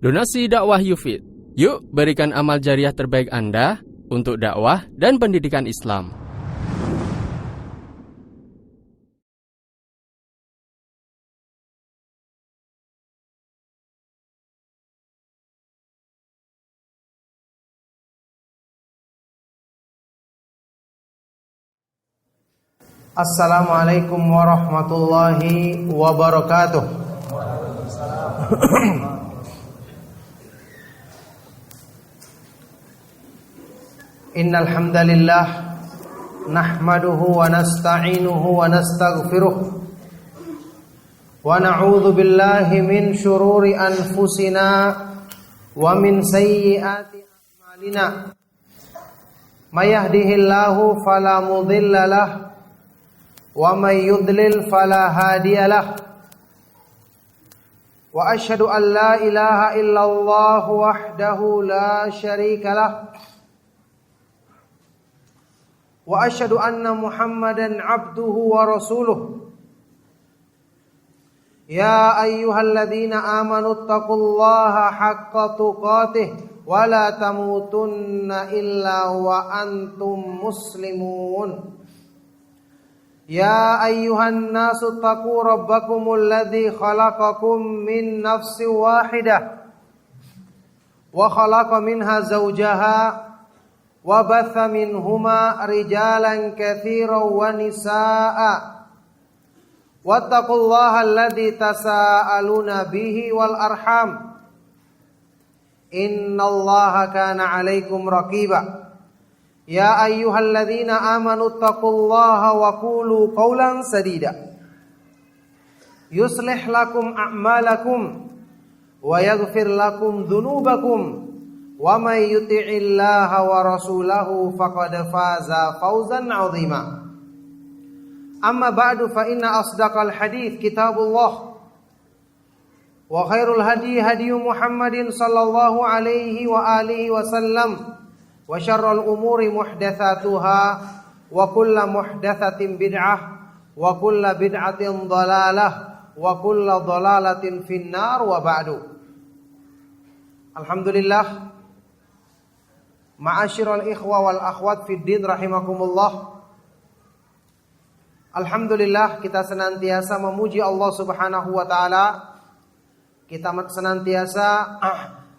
Donasi dakwah Yufid. Yuk berikan amal jariah terbaik Anda untuk dakwah dan pendidikan Islam. Assalamualaikum warahmatullahi wabarakatuh. Innal hamdalillah nahmaduhu wa nasta'inuhu wa nastaghfiruh wa na'udzu billahi min shururi anfusina wa min sayyiati a'malina. May yahdihillahu fala mudilla lahu wa may yudlil fala hadiya lahu. Wa asyhadu an la ilaha illallah wahdahu la syarika lahu. Wa asyhadu anna Muhammadan abduhu wa rasuluh. Ya ayyuhalladzina amanu taqullaha haqqa tuqatih wa la tamutunna illa wa antum muslimun. Ya ayyuhan nasu taqu rabbakumul ladzi khalaqakum min nafsin wahidah wa khalaqa minha zawjaha wa batha minhuma rijalan katsiran wa nisaa'a wattaqullaha alladzi tasaaluna bihi wal arham innallaha kana 'alaikum raqiba. Ya ayyuhalladzina amanu taqullaha wa qulu qawlan sadida yuslih lakum a'malakum wa yaghfir lakum dhunubakum wa may yuti'illaha wa rasulahu faqad faza fawzan 'azima. Amma ba'du fa inna asdaqal hadits kitabullah wa khairul hadi Muhammadin sallallahu alaihi wa alihi wasallam wa syarrul umuri muhdatsatuha wa kullu muhdatsatin bid'ah wa kullu bid'atin dhalalah wa kullu dhalalatin finnar wa ba'du. Alhamdulillah, ma'asyiral ikhwa wal akhwat fid din rahimakumullah. Alhamdulillah, kita senantiasa memuji Allah Subhanahu wa taala. Kita senantiasa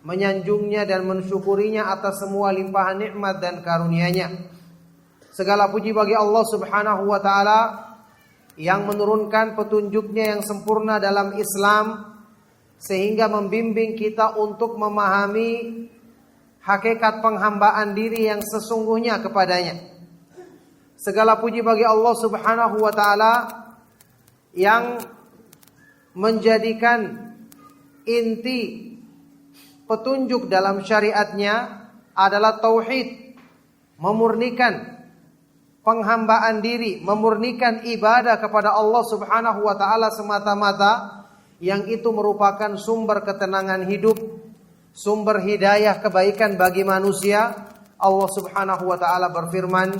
menyanjungnya dan mensyukurinya atas semua limpahan nikmat dan karunia-Nya. Segala puji bagi Allah Subhanahu wa taala yang menurunkan petunjuk-Nya yang sempurna dalam Islam sehingga membimbing kita untuk memahami hakikat penghambaan diri yang sesungguhnya kepadanya. Segala puji bagi Allah Subhanahu wa taala yang menjadikan inti petunjuk dalam syariatnya adalah tauhid, memurnikan penghambaan diri, memurnikan ibadah kepada Allah Subhanahu wa taala semata-mata, yang itu merupakan sumber ketenangan hidup, sumber hidayah kebaikan bagi manusia. Allah Subhanahu wa taala berfirman,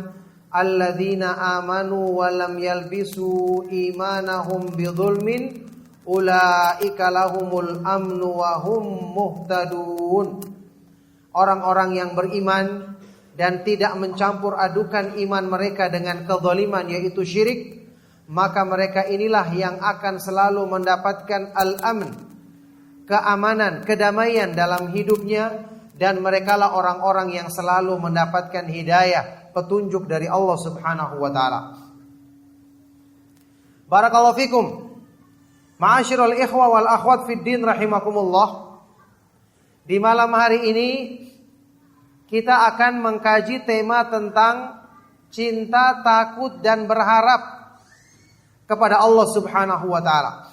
alladzina amanu wa lam yalbisu imanahum bidzulmin ulaika lahumul amnu wa hum muhtadun. Orang-orang yang beriman dan tidak mencampur adukan iman mereka dengan kezaliman, yaitu syirik, maka mereka inilah yang akan selalu mendapatkan al-amn, keamanan, kedamaian dalam hidupnya, dan merekalah orang-orang yang selalu mendapatkan hidayah, petunjuk dari Allah Subhanahu wa taala. Barakallahu fikum. Ma'asyiral ikhwa wal akhwat fid din rahimakumullah. Di malam hari ini kita akan mengkaji tema tentang cinta, takut dan berharap kepada Allah Subhanahu wa taala.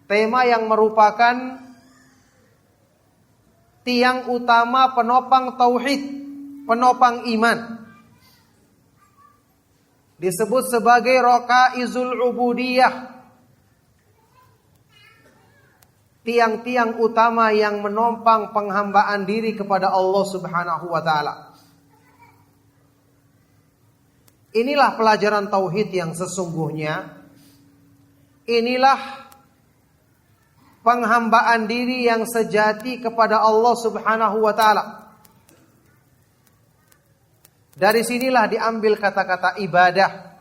Tema yang merupakan tiang utama penopang tauhid, penopang iman. Disebut sebagai rakaizul ubudiyah, tiang-tiang utama yang menopang penghambaan diri kepada Allah Subhanahu wa taala. Inilah pelajaran tauhid yang sesungguhnya. Inilah penghambaan diri yang sejati kepada Allah Subhanahu wa taala. Dari sinilah diambil kata-kata ibadah,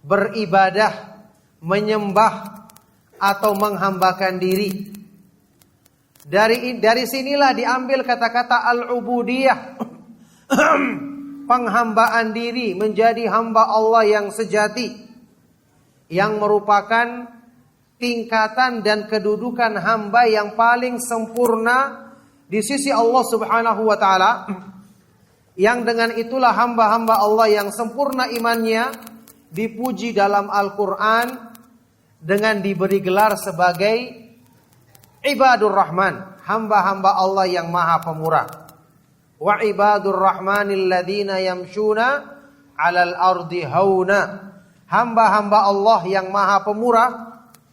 beribadah, menyembah atau menghambakan diri. Dari sinilah diambil kata-kata al-ubudiyah, penghambaan diri menjadi hamba Allah yang sejati, yang merupakan tingkatan dan kedudukan hamba yang paling sempurna di sisi Allah Subhanahu wa taala. Yang dengan itulah hamba-hamba Allah yang sempurna imannya dipuji dalam Al-Quran dengan diberi gelar sebagai Ibadur Rahman, hamba-hamba Allah yang maha pemurah. Wa ibadur rahmanil ladzina yamshuna 'alal ardi hauna. Hamba-hamba Allah yang maha pemurah,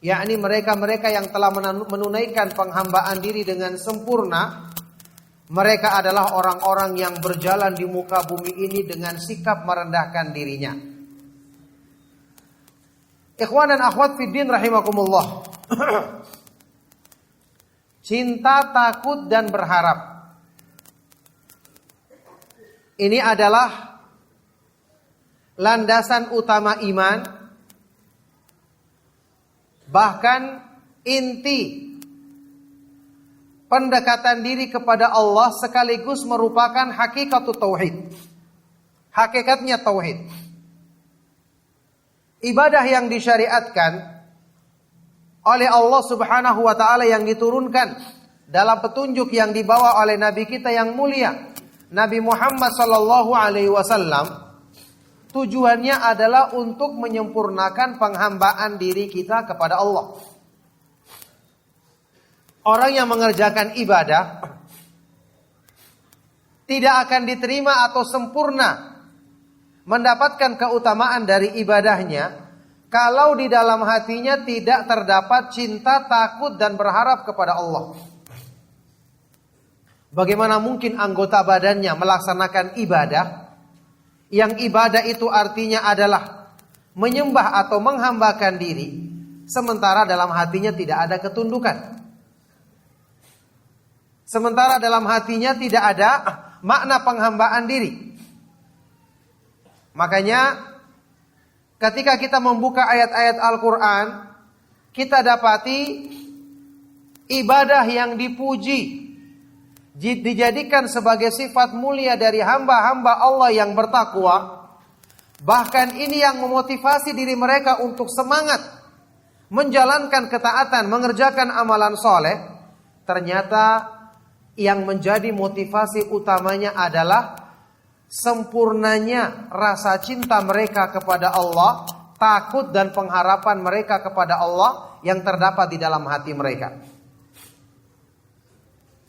yakni mereka-mereka yang telah menunaikan penghambaan diri dengan sempurna. Mereka adalah orang-orang yang berjalan di muka bumi ini dengan sikap merendahkan dirinya. Ikhwan dan akhwat fiddin rahimakumullah. Cinta, takut, dan berharap. Ini adalah landasan utama iman. Bahkan inti pendekatan diri kepada Allah sekaligus merupakan hakikatut tauhid. Hakikatnya tauhid. Ibadah yang disyariatkan oleh Allah Subhanahu wa taala yang diturunkan dalam petunjuk yang dibawa oleh nabi kita yang mulia, Nabi Muhammad sallallahu alaihi wasallam, tujuannya adalah untuk menyempurnakan penghambaan diri kita kepada Allah. Orang yang mengerjakan ibadah tidak akan diterima atau sempurna mendapatkan keutamaan dari ibadahnya kalau di dalam hatinya tidak terdapat cinta, takut, dan berharap kepada Allah. Bagaimana mungkin anggota badannya melaksanakan ibadah, yang ibadah itu artinya adalah menyembah atau menghambakan diri, sementara dalam hatinya tidak ada ketundukan. Sementara dalam hatinya tidak ada makna penghambaan diri. Makanya ketika kita membuka ayat-ayat Al-Quran, kita dapati ibadah yang dipuji, dijadikan sebagai sifat mulia dari hamba-hamba Allah yang bertakwa. Bahkan ini yang memotivasi diri mereka untuk semangat menjalankan ketaatan, mengerjakan amalan soleh. Ternyata yang menjadi motivasi utamanya adalah sempurnanya rasa cinta mereka kepada Allah, takut dan pengharapan mereka kepada Allah yang terdapat di dalam hati mereka.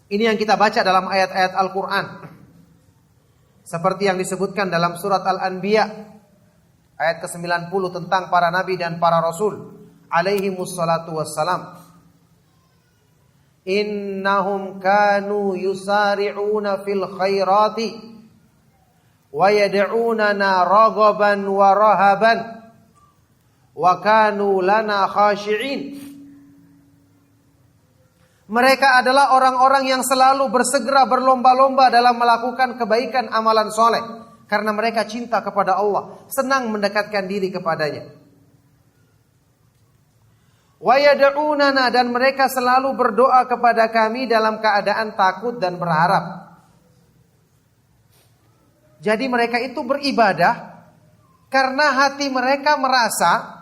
Ini yang kita baca dalam ayat-ayat Al-Quran. Seperti yang disebutkan dalam surat Al-Anbiya ayat ke-90 tentang para nabi dan para rasul alaihimus salatu wassalam. Innahum kanu yusari'una fil khairati wa yad'unana raghaban wa rahaban wa kanu lana khashi'in. Mereka adalah orang-orang yang selalu bersegera berlomba-lomba dalam melakukan kebaikan amalan soleh karena mereka cinta kepada Allah, senang mendekatkan diri kepadanya. Wa yad'unana, dan mereka selalu berdoa kepada kami dalam keadaan takut dan berharap. Jadi mereka itu beribadah karena hati mereka merasa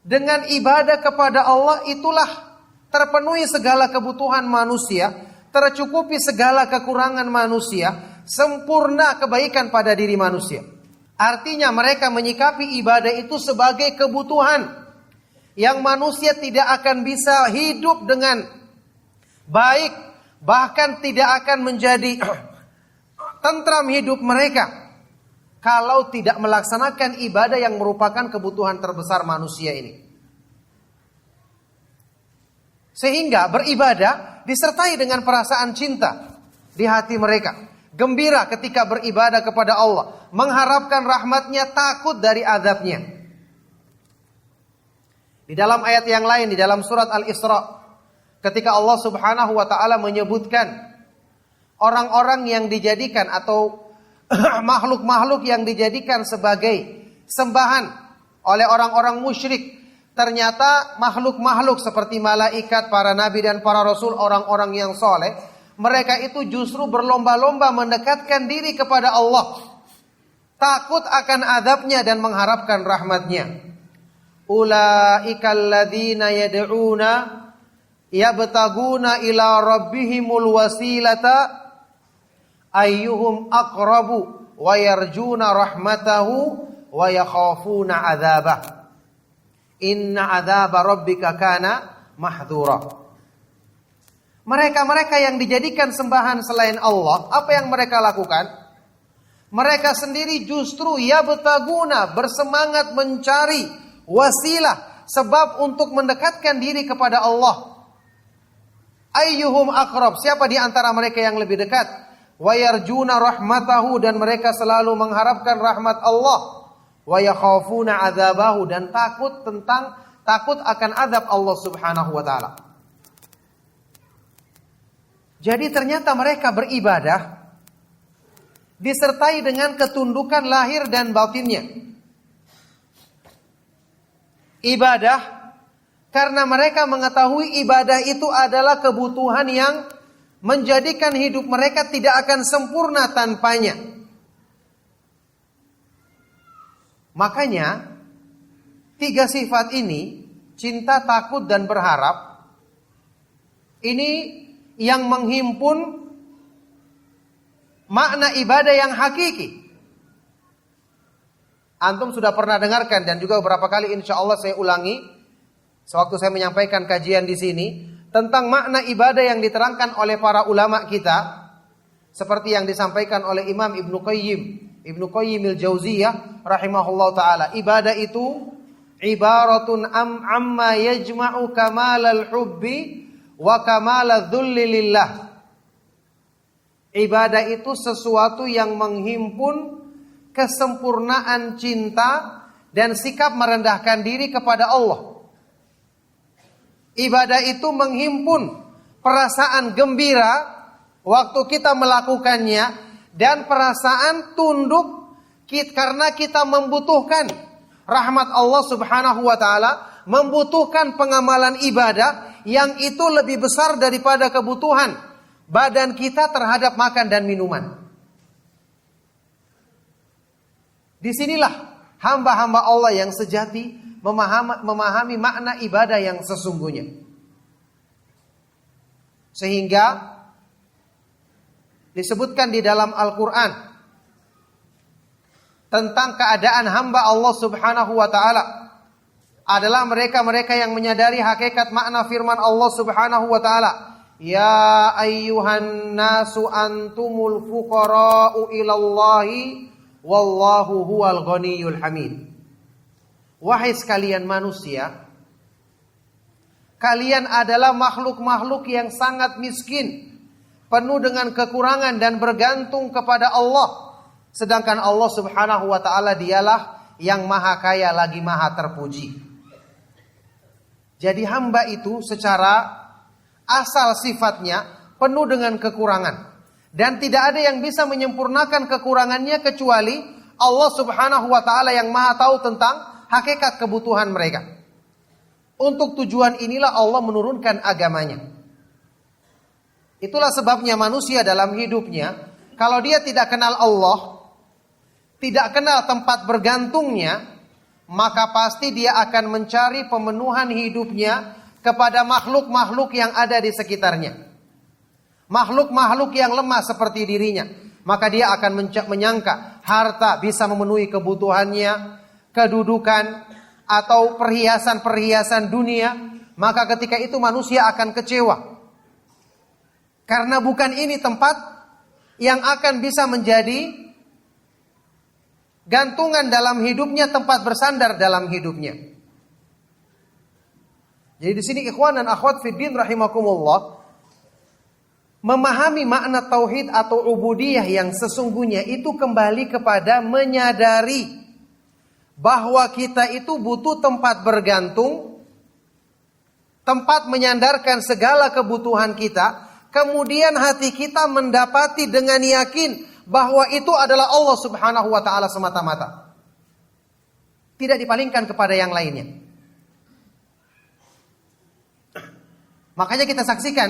dengan ibadah kepada Allah itulah terpenuhi segala kebutuhan manusia, tercukupi segala kekurangan manusia, sempurna kebaikan pada diri manusia. Artinya mereka menyikapi ibadah itu sebagai kebutuhan yang manusia tidak akan bisa hidup dengan baik, bahkan tidak akan menjadi tentram hidup mereka kalau tidak melaksanakan ibadah yang merupakan kebutuhan terbesar manusia ini. Sehingga beribadah disertai dengan perasaan cinta di hati mereka, gembira ketika beribadah kepada Allah, mengharapkan rahmatnya, takut dari azabnya. Di dalam ayat yang lain, di dalam surat Al-Isra ketika Allah Subhanahu wa taala menyebutkan orang-orang yang dijadikan atau makhluk-makhluk yang dijadikan sebagai sembahan oleh orang-orang musyrik. Ternyata makhluk-makhluk seperti malaikat, para nabi dan para rasul, orang-orang yang soleh, mereka itu justru berlomba-lomba mendekatkan diri kepada Allah, takut akan azabnya dan mengharapkan rahmatnya. Ulaikal ladzina yad'una yabtaguna ila rabbihimul wasilata ayyuhum aqrabu wa yarjuna rahmatahu wa yakhafuna adzabah. Inna adzaba rabbika kana mahdhura. Mereka-mereka yang dijadikan sembahan selain Allah, apa yang mereka lakukan? Mereka sendiri justru yabtaguna, bersemangat mencari wasilah, sebab untuk mendekatkan diri kepada Allah. Ayyuhum aqrab, siapa di antara mereka yang lebih dekat? Wa yarjuna rahmatahu, dan mereka selalu mengharapkan rahmat Allah. Wa yakhafuna adzabahu, dan takut akan azab Allah Subhanahu wa taala. Jadi ternyata mereka beribadah disertai dengan ketundukan lahir dan batinnya. Ibadah karena mereka mengetahui ibadah itu adalah kebutuhan yang menjadikan hidup mereka tidak akan sempurna tanpanya. Makanya 3 sifat ini, cinta, takut, dan berharap, ini yang menghimpun makna ibadah yang hakiki. Antum sudah pernah dengarkan dan juga beberapa kali insya Allah saya ulangi sewaktu saya menyampaikan kajian di sini tentang makna ibadah yang diterangkan oleh para ulama kita, seperti yang disampaikan oleh Imam Ibnu Qayyim al-Jauziyah rahimahullah taala. Ibadah itu ibaratun amma yajma'u kamalal hubbi wa kamalal dhulli lillah. Ibadah itu sesuatu yang menghimpun kesempurnaan cinta dan sikap merendahkan diri kepada Allah. Ibadah itu menghimpun perasaan gembira waktu kita melakukannya dan perasaan tunduk karena kita membutuhkan rahmat Allah Subhanahu wa taala, membutuhkan pengamalan ibadah yang itu lebih besar daripada kebutuhan badan kita terhadap makan dan minuman. Disinilah hamba-hamba Allah yang sejati memahami makna ibadah yang sesungguhnya. Sehingga disebutkan di dalam Al-Quran tentang keadaan hamba Allah Subhanahu wa ta'ala adalah mereka-mereka yang menyadari hakikat makna firman Allah Subhanahu wa ta'ala. Ya ayyuhan nasu antumul fuqara'u ilallahi wallahu huwal ghaniyul hamid. Wahai sekalian manusia, kalian adalah makhluk-makhluk yang sangat miskin, penuh dengan kekurangan dan bergantung kepada Allah. Sedangkan Allah Subhanahu wa ta'ala dialah yang maha kaya lagi maha terpuji. Jadi hamba itu secara asal sifatnya penuh dengan kekurangan. Dan tidak ada yang bisa menyempurnakan kekurangannya kecuali Allah Subhanahu wa ta'ala yang maha tahu tentang hakikat kebutuhan mereka. Untuk tujuan inilah Allah menurunkan agamanya. Itulah sebabnya manusia dalam hidupnya, kalau dia tidak kenal Allah, tidak kenal tempat bergantungnya, maka pasti dia akan mencari pemenuhan hidupnya kepada makhluk-makhluk yang ada di sekitarnya. Makhluk-makhluk yang lemah seperti dirinya. Maka dia akan menyangka harta bisa memenuhi kebutuhannya, kedudukan, atau perhiasan-perhiasan dunia. Maka ketika itu manusia akan kecewa. Karena bukan ini tempat yang akan bisa menjadi gantungan dalam hidupnya, tempat bersandar dalam hidupnya. Jadi di sini ikhwan dan akhwat fiddin rahimakumullah, memahami makna tauhid atau ubudiyah yang sesungguhnya itu kembali kepada menyadari bahwa kita itu butuh tempat bergantung tempat menyandarkan segala kebutuhan kita, kemudian hati kita mendapati dengan yakin bahwa itu adalah Allah Subhanahu wa taala semata-mata. Tidak dipalingkan kepada yang lainnya. Makanya kita saksikan,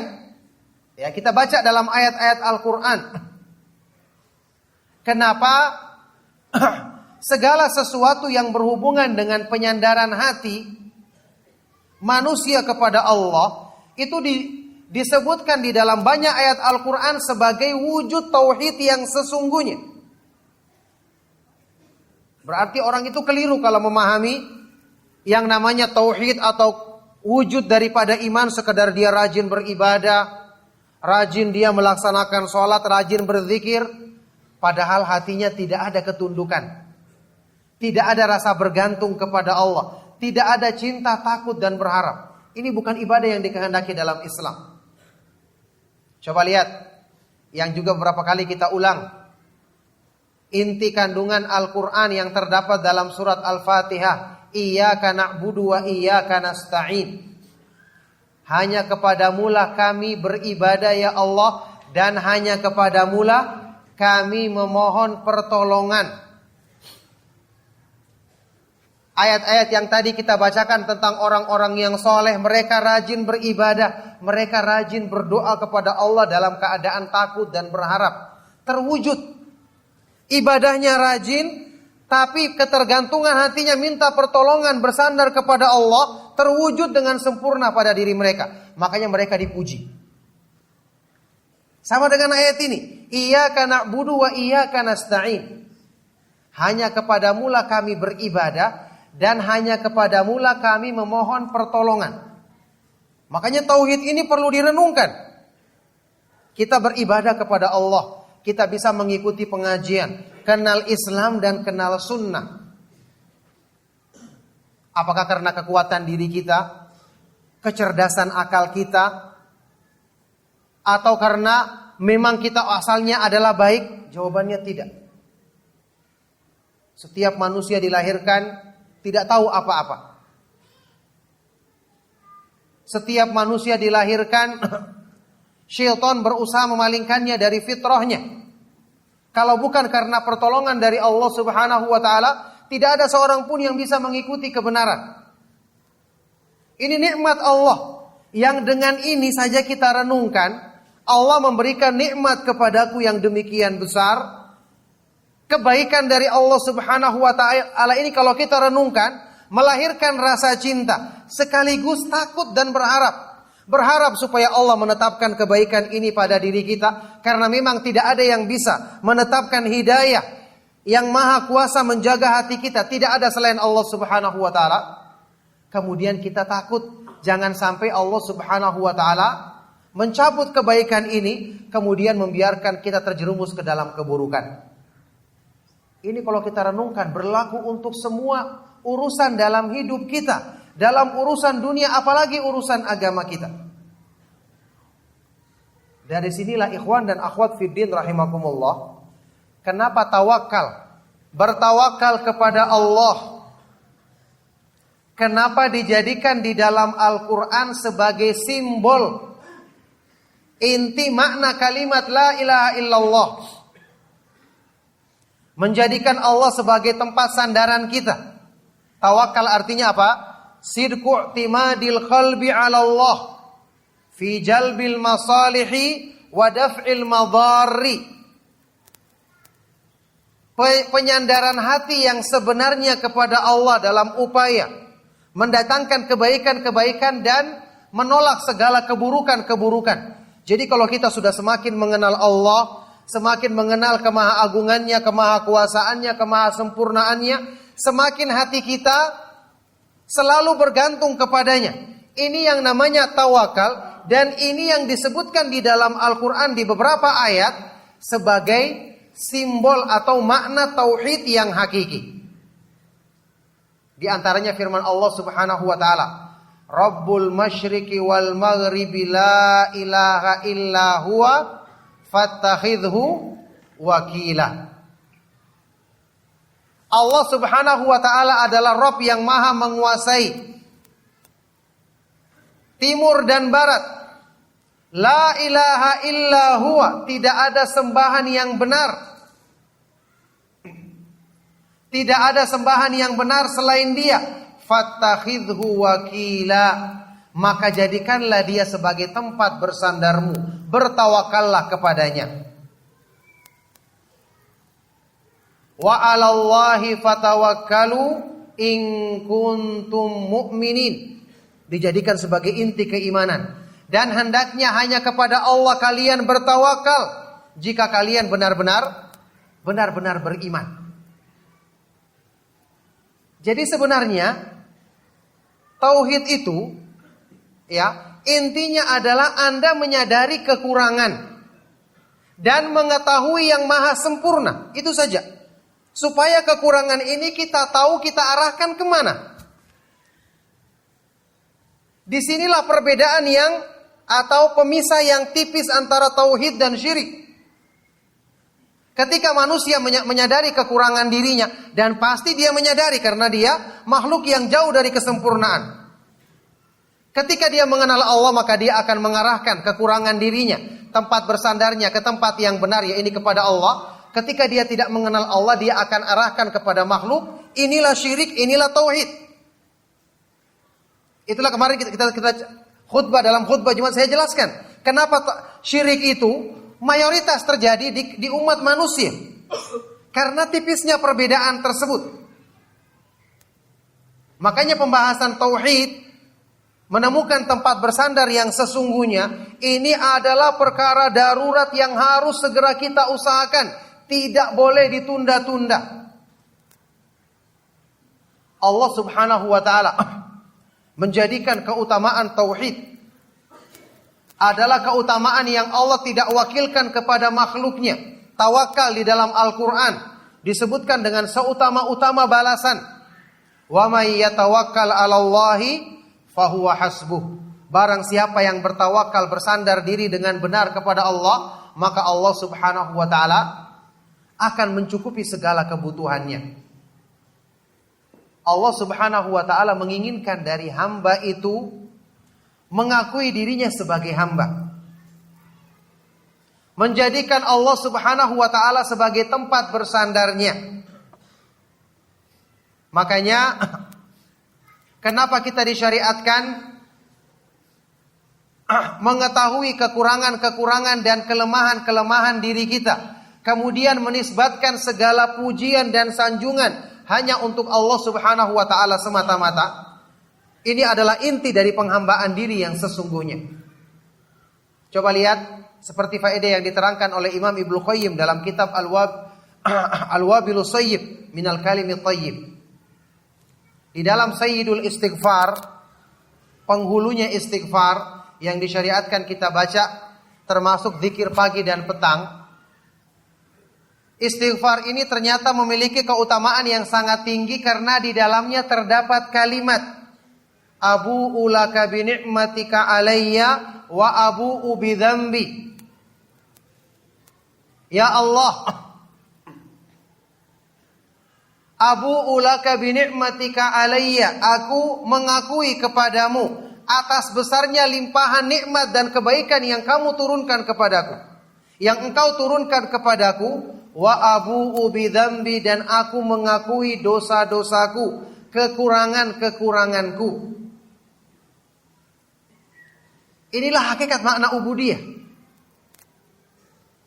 ya, kita baca dalam ayat-ayat Al-Qur'an. Kenapa segala sesuatu yang berhubungan dengan penyandaran hati manusia kepada Allah itu disebutkan di dalam banyak ayat Al-Quran sebagai wujud tauhid yang sesungguhnya. Berarti orang itu keliru kalau memahami yang namanya tauhid atau wujud daripada iman sekedar dia rajin beribadah, rajin dia melaksanakan sholat, rajin berzikir, padahal hatinya tidak ada ketundukan, tidak ada rasa bergantung kepada Allah, tidak ada cinta, takut dan berharap. Ini bukan ibadah yang dikehendaki dalam Islam. Coba lihat, yang juga beberapa kali kita ulang, inti kandungan Al-Quran yang terdapat dalam surat Al-Fatihah. Iyyaka na'budu wa iyyaka nasta'in. Hanya kepadamulah kami beribadah ya Allah, dan hanya kepadamulah kami memohon pertolongan. Ayat-ayat yang tadi kita bacakan tentang orang-orang yang soleh, mereka rajin beribadah, mereka rajin berdoa kepada Allah dalam keadaan takut dan berharap. Terwujud ibadahnya rajin, tapi ketergantungan hatinya minta pertolongan bersandar kepada Allah terwujud dengan sempurna pada diri mereka. Makanya mereka dipuji. Sama dengan ayat ini, Iyyaka na'budu wa iyyaka nasta'in. Hanya kepadamulah kami beribadah dan hanya kepadamulah kami memohon pertolongan. Makanya tauhid ini perlu direnungkan. Kita beribadah kepada Allah, kita bisa mengikuti pengajian, kenal Islam dan kenal sunnah. Apakah karena kekuatan diri kita, kecerdasan akal kita, atau karena memang kita asalnya adalah baik? Jawabannya tidak. Setiap manusia dilahirkan tidak tahu apa-apa. Setiap manusia dilahirkan syaitan berusaha memalingkannya dari fitrahnya. Kalau bukan karena pertolongan dari Allah Subhanahu wa taala, tidak ada seorang pun yang bisa mengikuti kebenaran. Ini nikmat Allah yang dengan ini saja kita renungkan, Allah memberikan nikmat kepadaku yang demikian besar. Kebaikan dari Allah Subhanahu wa taala ini kalau kita renungkan, melahirkan rasa cinta sekaligus takut dan berharap. Berharap supaya Allah menetapkan kebaikan ini pada diri kita, karena memang tidak ada yang bisa menetapkan hidayah yang maha kuasa menjaga hati kita, tidak ada selain Allah Subhanahu wa taala. Kemudian kita takut jangan sampai Allah Subhanahu wa taala mencabut kebaikan ini, kemudian membiarkan kita terjerumus ke dalam keburukan. Ini kalau kita renungkan berlaku untuk semua urusan dalam hidup kita. Dalam urusan dunia, apalagi urusan agama kita. Dari sinilah ikhwan dan akhwat fiddin rahimakumullah, kenapa tawakal, bertawakal kepada Allah, kenapa dijadikan di dalam Al-Quran sebagai simbol inti makna kalimat la ilaha illallah, menjadikan Allah sebagai tempat sandaran kita. Tawakal artinya apa? Sidqu i'timadil qalbi 'ala Allah fi jalbil masalihi wa daf'il madharri. Penyandaran hati yang sebenarnya kepada Allah dalam upaya mendatangkan kebaikan-kebaikan dan menolak segala keburukan-keburukan. Jadi kalau kita sudah semakin mengenal Allah, semakin mengenal kemahaagungannya, kemahakuasaannya, kemahasempurnaannya, semakin hati kita selalu bergantung kepadanya. Ini yang namanya tawakal, dan ini yang disebutkan di dalam Al-Quran di beberapa ayat sebagai simbol atau makna tauhid yang hakiki. Di antaranya firman Allah Subhanahu wa taala, Rabbul masyriqi wal maghribi la ilaha illa huwa fattakhidhu wakila. Allah Subhanahu wa taala adalah Rabb yang maha menguasai timur dan barat. La ilaha illa huwa, tidak ada sembahan yang benar. Tidak ada sembahan yang benar selain Dia. Fattakhidhu wakila, maka jadikanlah Dia sebagai tempat bersandarmu, bertawakallah kepadanya. Wa 'alallahi fatawakkalu in kuntum mu'minin, dijadikan sebagai inti keimanan. Dan hendaknya hanya kepada Allah kalian bertawakal jika kalian benar-benar beriman. Jadi sebenarnya tauhid itu ya, intinya adalah Anda menyadari kekurangan dan mengetahui yang maha sempurna. Itu saja. Supaya kekurangan ini kita tahu, kita arahkan kemana. Disinilah perbedaan yang atau pemisah yang tipis antara tauhid dan syirik. Ketika manusia menyadari kekurangan dirinya, dan pasti dia menyadari karena dia makhluk yang jauh dari kesempurnaan. Ketika dia mengenal Allah, maka dia akan mengarahkan kekurangan dirinya, tempat bersandarnya ke tempat yang benar, yaitu kepada Allah. Ketika dia tidak mengenal Allah, dia akan arahkan kepada makhluk. Inilah syirik, inilah tauhid. Itulah kemarin kita khutbah, dalam khutbah Jumat saya jelaskan kenapa syirik itu mayoritas terjadi di umat manusia. Karena tipisnya perbedaan tersebut. Makanya pembahasan tauhid, menemukan tempat bersandar yang sesungguhnya, ini adalah perkara darurat yang harus segera kita usahakan. Tidak boleh ditunda-tunda. Allah Subhanahu wa ta'ala menjadikan keutamaan tauhid adalah keutamaan yang Allah tidak wakilkan kepada makhluknya. Tawakal di dalam Al-Quran disebutkan dengan seutama-utama balasan. Wa may yatawakkal 'alallahi fahuwa hasbuh. Barang siapa yang bertawakal, bersandar diri dengan benar kepada Allah, maka Allah Subhanahu wa ta'ala akan mencukupi segala kebutuhannya. Allah Subhanahu wa ta'ala menginginkan dari hamba itu mengakui dirinya sebagai hamba. Menjadikan Allah Subhanahu wa ta'ala sebagai tempat bersandarnya. Makanya kenapa kita disyariatkan mengetahui kekurangan-kekurangan dan kelemahan-kelemahan diri kita, kemudian menisbatkan segala pujian dan sanjungan hanya untuk Allah Subhanahu wa ta'ala semata-mata. Ini adalah inti dari penghambaan diri yang sesungguhnya. Coba lihat seperti faedah yang diterangkan oleh Imam Ibnu Qayyim dalam kitab Al-Wabilus Sayyib minal Kalimit Thayyib. Di dalam Sayyidul Istighfar, penghulunya istighfar yang disyariatkan kita baca, termasuk zikir pagi dan petang. Istighfar ini ternyata memiliki keutamaan yang sangat tinggi karena di dalamnya terdapat kalimat Abu'u laka bi ni'matika alayya wa abu'u bi dzambi. Ya Allah, Abu'u laka bi ni'matika alayya, aku mengakui kepadamu atas besarnya limpahan nikmat dan kebaikan yang kamu turunkan kepadaku, yang engkau turunkan kepadaku. Wa abu'u bidzambi, dan aku mengakui dosa-dosaku, kekurangan-kekuranganku. Inilah hakikat makna ubudiyah.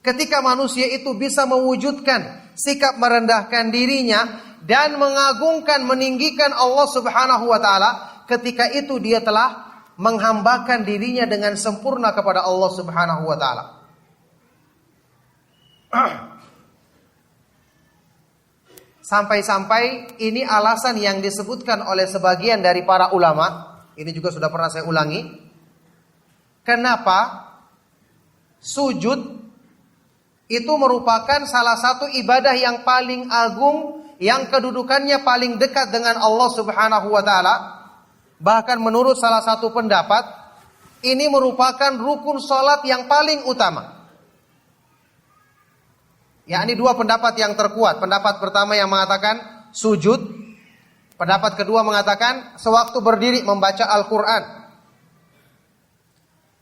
Ketika manusia itu bisa mewujudkan sikap merendahkan dirinya dan mengagungkan, meninggikan Allah Subhanahu wa ta'ala, ketika itu dia telah menghambakan dirinya dengan sempurna kepada Allah Subhanahu wa ta'ala. Sampai-sampai ini alasan yang disebutkan oleh sebagian dari para ulama. Ini juga sudah pernah saya ulangi. Kenapa sujud itu merupakan salah satu ibadah yang paling agung, yang kedudukannya paling dekat dengan Allah Subhanahu wa ta'ala. Bahkan menurut salah satu pendapat, ini merupakan rukun salat yang paling utama. Yakni dua pendapat yang terkuat. Pendapat pertama yang mengatakan sujud. Pendapat kedua mengatakan sewaktu berdiri membaca Al-Quran.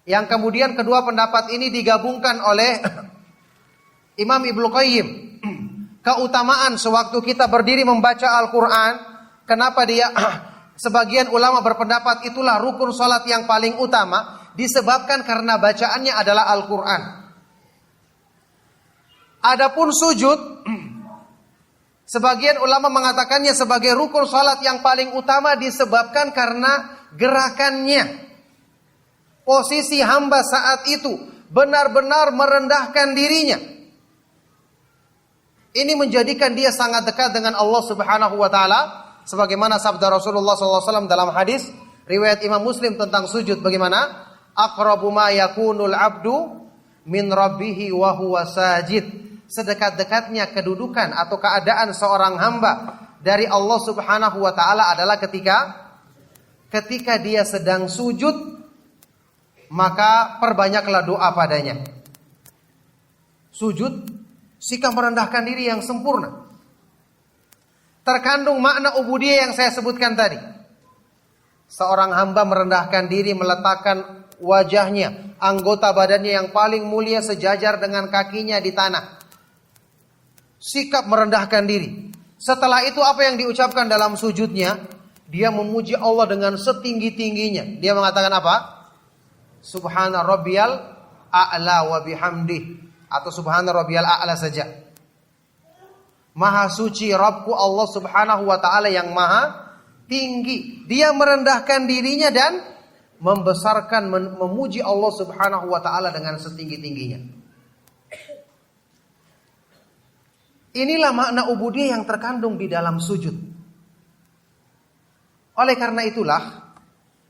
Yang kemudian kedua pendapat ini digabungkan oleh Imam Ibnu Qayyim. Keutamaan sewaktu kita berdiri membaca Al-Quran. Kenapa dia sebagian ulama berpendapat itulah rukun salat yang paling utama, disebabkan karena bacaannya adalah Al-Quran. Adapun sujud, sebagian ulama mengatakannya sebagai rukun salat yang paling utama disebabkan karena gerakannya. Posisi hamba saat itu benar-benar merendahkan dirinya. Ini menjadikan dia sangat dekat dengan Allah Subhanahu wa taala, sebagaimana sabda Rasulullah SAW dalam hadis riwayat Imam Muslim tentang sujud, bagaimana? Aqrabu ma yakunul abdu min rabbih wa huwa sajid. Sedekat-dekatnya kedudukan atau keadaan seorang hamba dari Allah Subhanahu wa taala adalah ketika dia sedang sujud, maka perbanyaklah doa padanya. Sujud sikap merendahkan diri yang sempurna. Terkandung makna ubudiyah yang saya sebutkan tadi. Seorang hamba merendahkan diri, meletakkan wajahnya, anggota badannya yang paling mulia sejajar dengan kakinya di tanah. Sikap merendahkan diri. Setelah itu apa yang diucapkan dalam sujudnya? Dia memuji Allah dengan setinggi-tingginya. Dia mengatakan apa? Subhana rabbiyal a'la wa bihamdih. Atau subhana rabbiyal a'la saja. Maha suci Rabbku Allah Subhanahu wa ta'ala yang maha tinggi. Dia merendahkan dirinya dan membesarkan, memuji Allah Subhanahu wa ta'ala dengan setinggi-tingginya. Inilah makna ubudiyah yang terkandung di dalam sujud. Oleh karena itulah,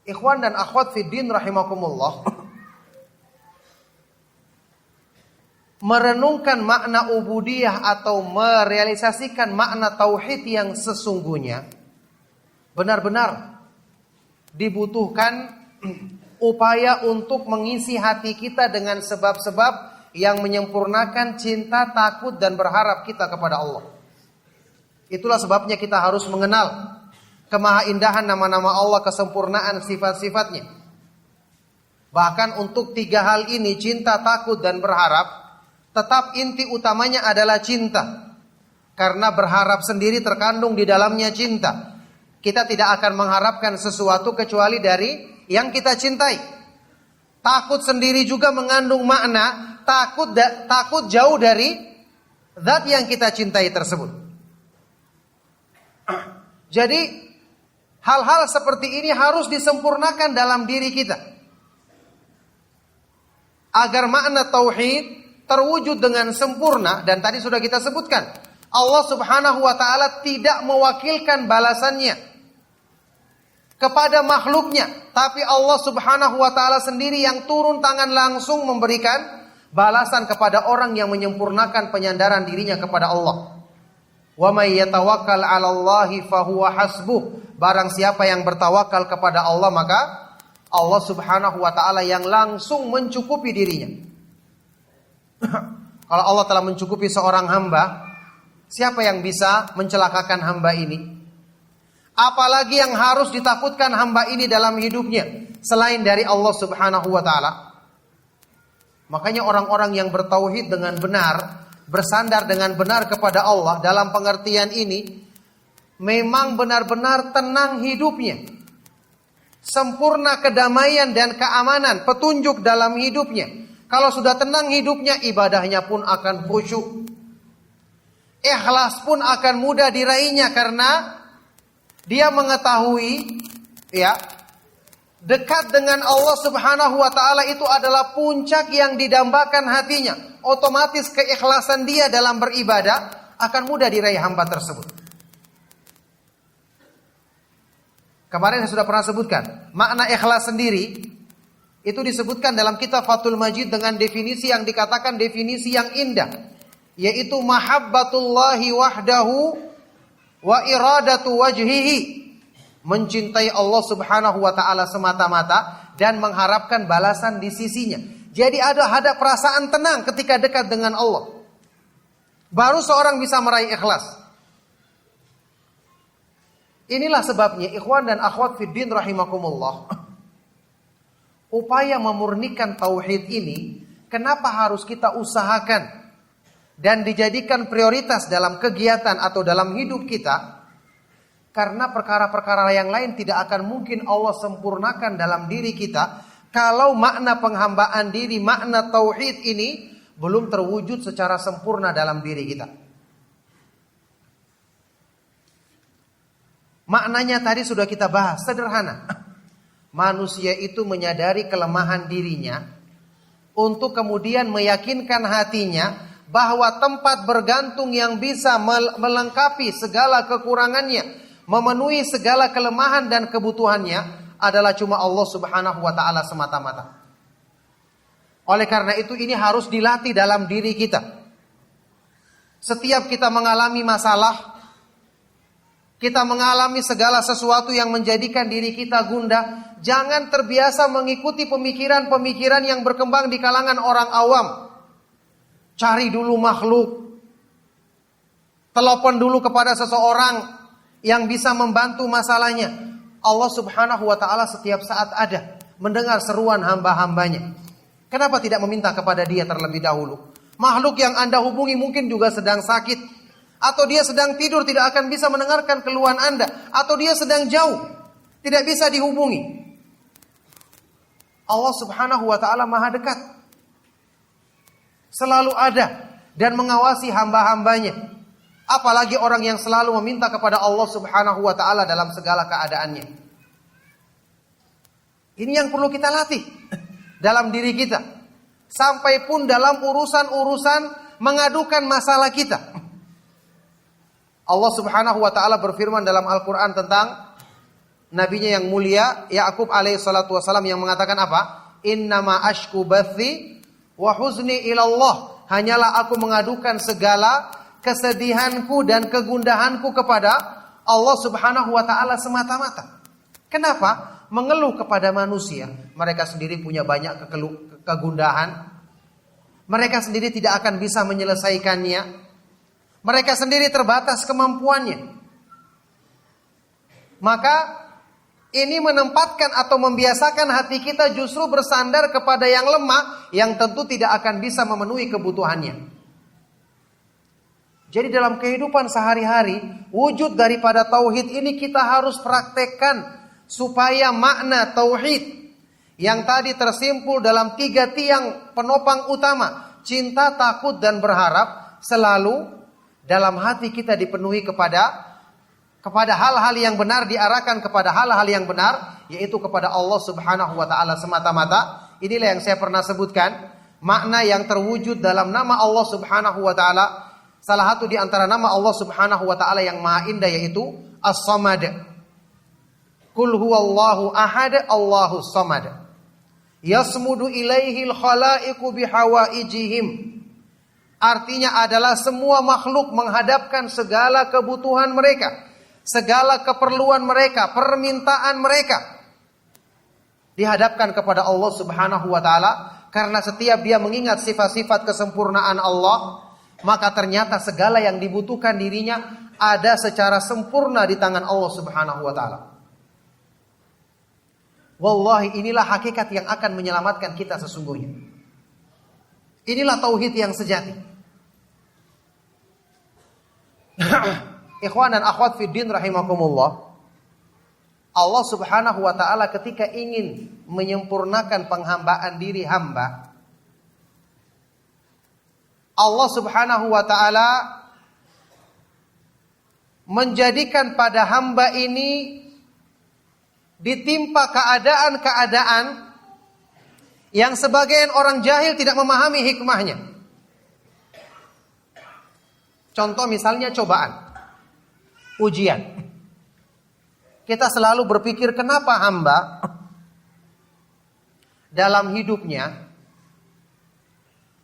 ikhwan dan akhwat fiddin rahimakumullah, merenungkan makna ubudiyah atau merealisasikan makna tauhid yang sesungguhnya, benar-benar dibutuhkan upaya untuk mengisi hati kita dengan sebab-sebab yang menyempurnakan cinta, takut, dan berharap kita kepada Allah. Itulah sebabnya kita harus mengenal kemahaindahan nama-nama Allah, kesempurnaan sifat-sifatnya. Bahkan untuk 3 hal ini, cinta, takut, dan berharap, tetap inti utamanya adalah cinta. Karena berharap sendiri terkandung di dalamnya cinta. Kita tidak akan mengharapkan sesuatu kecuali dari yang kita cintai. Takut sendiri juga mengandung makna takut jauh dari zat yang kita cintai tersebut. Jadi hal-hal seperti ini harus disempurnakan dalam diri kita, agar makna tauhid terwujud dengan sempurna. Dan tadi sudah kita sebutkan, Allah Subhanahu wa ta'ala tidak mewakilkan balasannya kepada makhluknya, tapi Allah Subhanahu wa ta'ala sendiri yang turun tangan langsung memberikan balasan kepada orang yang menyempurnakan penyandaran dirinya kepada Allah. Wa may yatawakkal 'alallahi fahuwa hasbuh. Barang siapa yang bertawakal kepada Allah, maka Allah Subhanahu wa ta'ala yang langsung mencukupi dirinya. Kalau Allah telah mencukupi seorang hamba, siapa yang bisa mencelakakan hamba ini? Apalagi yang harus ditakutkan hamba ini dalam hidupnya selain dari Allah Subhanahu wa ta'ala? Makanya orang-orang yang bertauhid dengan benar, bersandar dengan benar kepada Allah, dalam pengertian ini memang benar-benar tenang hidupnya, sempurna kedamaian dan keamanan, petunjuk dalam hidupnya. Kalau sudah tenang hidupnya, ibadahnya pun akan khusyuk, ikhlas pun akan mudah diraihnya, karena dia mengetahui dekat dengan Allah Subhanahu wa ta'ala itu adalah puncak yang didambakan hatinya. Otomatis keikhlasan dia dalam beribadah akan mudah diraih hamba tersebut. Kemarin saya sudah pernah sebutkan, makna ikhlas sendiri itu disebutkan dalam kitab Fathul Majid dengan definisi yang dikatakan definisi yang indah, yaitu mahabbatullahi wahdahu wa iradatu wajhihi. Mencintai Allah Subhanahu wa ta'ala semata-mata dan mengharapkan balasan di sisinya. Jadi ada perasaan tenang ketika dekat dengan Allah. Baru seorang bisa meraih ikhlas. Inilah sebabnya ikhwan dan akhwat fiddin rahimakumullah, upaya memurnikan tauhid ini, kenapa harus kita usahakan dan dijadikan prioritas dalam kegiatan atau dalam hidup kita? Karena perkara-perkara yang lain tidak akan mungkin Allah sempurnakan dalam diri kita kalau makna penghambaan diri, makna tauhid ini belum terwujud secara sempurna dalam diri kita. Maknanya tadi sudah kita bahas, sederhana. Manusia itu menyadari kelemahan dirinya untuk kemudian meyakinkan hatinya bahwa tempat bergantung yang bisa melengkapi segala kekurangannya, memenuhi segala kelemahan dan kebutuhannya adalah cuma Allah Subhanahu wa taala semata-mata. Oleh karena itu ini harus dilatih dalam diri kita. Setiap kita mengalami masalah, kita mengalami segala sesuatu yang menjadikan diri kita gundah, jangan terbiasa mengikuti pemikiran-pemikiran yang berkembang di kalangan orang awam. Cari dulu makhluk. Telepon dulu kepada seseorang yang bisa membantu masalahnya. Allah Subhanahu wa taala setiap saat ada mendengar seruan hamba-hambanya. Kenapa tidak meminta kepada Dia terlebih dahulu? Makhluk yang Anda hubungi mungkin juga sedang sakit, atau dia sedang tidur tidak akan bisa mendengarkan keluhan Anda, atau dia sedang jauh tidak bisa dihubungi. Allah Subhanahu wa taala Maha dekat, selalu ada dan mengawasi hamba-hambanya. Apalagi orang yang selalu meminta kepada Allah Subhanahu wa taala dalam segala keadaannya. Ini yang perlu kita latih dalam diri kita. Sampai pun dalam urusan-urusan mengadukan masalah kita. Allah Subhanahu wa taala berfirman dalam Al-Qur'an tentang nabinya yang mulia Ya'qub alaihi salatu wasallam yang mengatakan apa? Innama ashku bathi wa huzni ilallah. Hanyalah aku mengadukan segala kesedihanku dan kegundahanku kepada Allah Subhanahu wa taala semata-mata. Kenapa? Mengeluh kepada manusia. Mereka sendiri punya banyak kegundahan. Mereka sendiri tidak akan bisa menyelesaikannya. Mereka sendiri terbatas kemampuannya. Maka ini menempatkan atau membiasakan hati kita justru bersandar kepada yang lemah, yang tentu tidak akan bisa memenuhi kebutuhannya. Jadi dalam kehidupan sehari-hari, wujud daripada tauhid ini kita harus praktekkan supaya makna tauhid yang tadi tersimpul dalam 3 tiang penopang utama, cinta, takut, dan berharap, selalu dalam hati kita dipenuhi kepada hal-hal yang benar, diarahkan kepada hal-hal yang benar, yaitu kepada Allah Subhanahu wa taala semata-mata. Inilah yang saya pernah sebutkan, makna yang terwujud dalam nama Allah Subhanahu wa taala. Salah satu di antara nama Allah Subhanahu wa taala yang maha indah yaitu As-Samad. Qul huwallahu ahad, Allahus samad. Yasmudu ilaihil khalaiqu bihawaijihim. Artinya adalah semua makhluk menghadapkan segala kebutuhan mereka, segala keperluan mereka, permintaan mereka dihadapkan kepada Allah Subhanahu wa taala, karena setiap dia mengingat sifat-sifat kesempurnaan Allah, maka ternyata segala yang dibutuhkan dirinya ada secara sempurna di tangan Allah Subhanahu wa taala. Wallahi, inilah hakikat yang akan menyelamatkan kita sesungguhnya. Inilah tauhid yang sejati. Ikhwan dan akhwat fiddin rahimakumullah. Allah Subhanahu wa taala ketika ingin menyempurnakan penghambaan diri hamba, Allah Subhanahu wa taala menjadikan pada hamba ini ditimpa keadaan-keadaan yang sebagian orang jahil tidak memahami hikmahnya. Contoh misalnya cobaan, ujian. Kita selalu berpikir kenapa hamba dalam hidupnya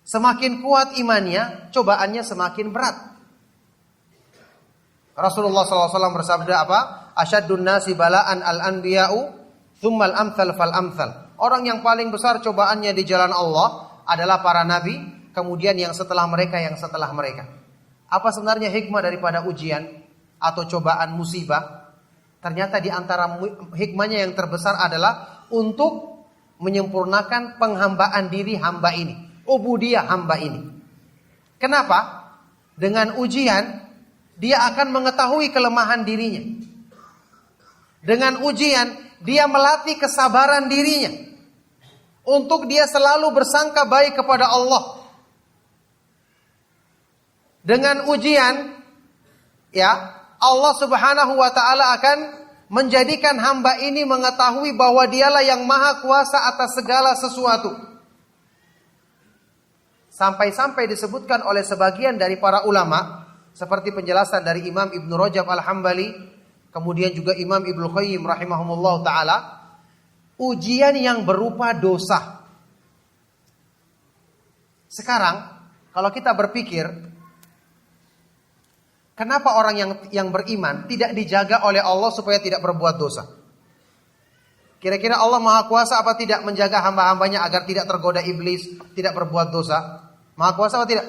semakin kuat imannya, cobaannya semakin berat. Rasulullah SAW bersabda apa? Asyaddun nasi bala'an al-anbiya'u thummal amthal fal amthal. Orang yang paling besar cobaannya di jalan Allah adalah para nabi, kemudian yang setelah mereka, yang setelah mereka. Apa sebenarnya hikmah daripada ujian atau cobaan musibah? Ternyata di antara hikmahnya yang terbesar adalah untuk menyempurnakan penghambaan diri hamba ini, ubudiyah hamba ini. Kenapa? Dengan ujian dia akan mengetahui kelemahan dirinya. Dengan ujian dia melatih kesabaran dirinya untuk dia selalu bersangka baik kepada Allah. Dengan ujian, ya, Allah Subhanahu wa taala akan menjadikan hamba ini mengetahui bahwa dialah yang maha kuasa atas segala sesuatu. Sampai-sampai disebutkan oleh sebagian dari para ulama, seperti penjelasan dari Imam Ibn Rajab Al-Hambali, kemudian juga Imam Ibnu Qayyim rahimahumullah ta'ala, ujian yang berupa dosa. Sekarang, kalau kita berpikir, kenapa orang yang beriman tidak dijaga oleh Allah supaya tidak berbuat dosa? Kira-kira Allah Maha Kuasa apa tidak menjaga hamba-hambanya agar tidak tergoda iblis, tidak berbuat dosa? Maha Kuasa apa tidak?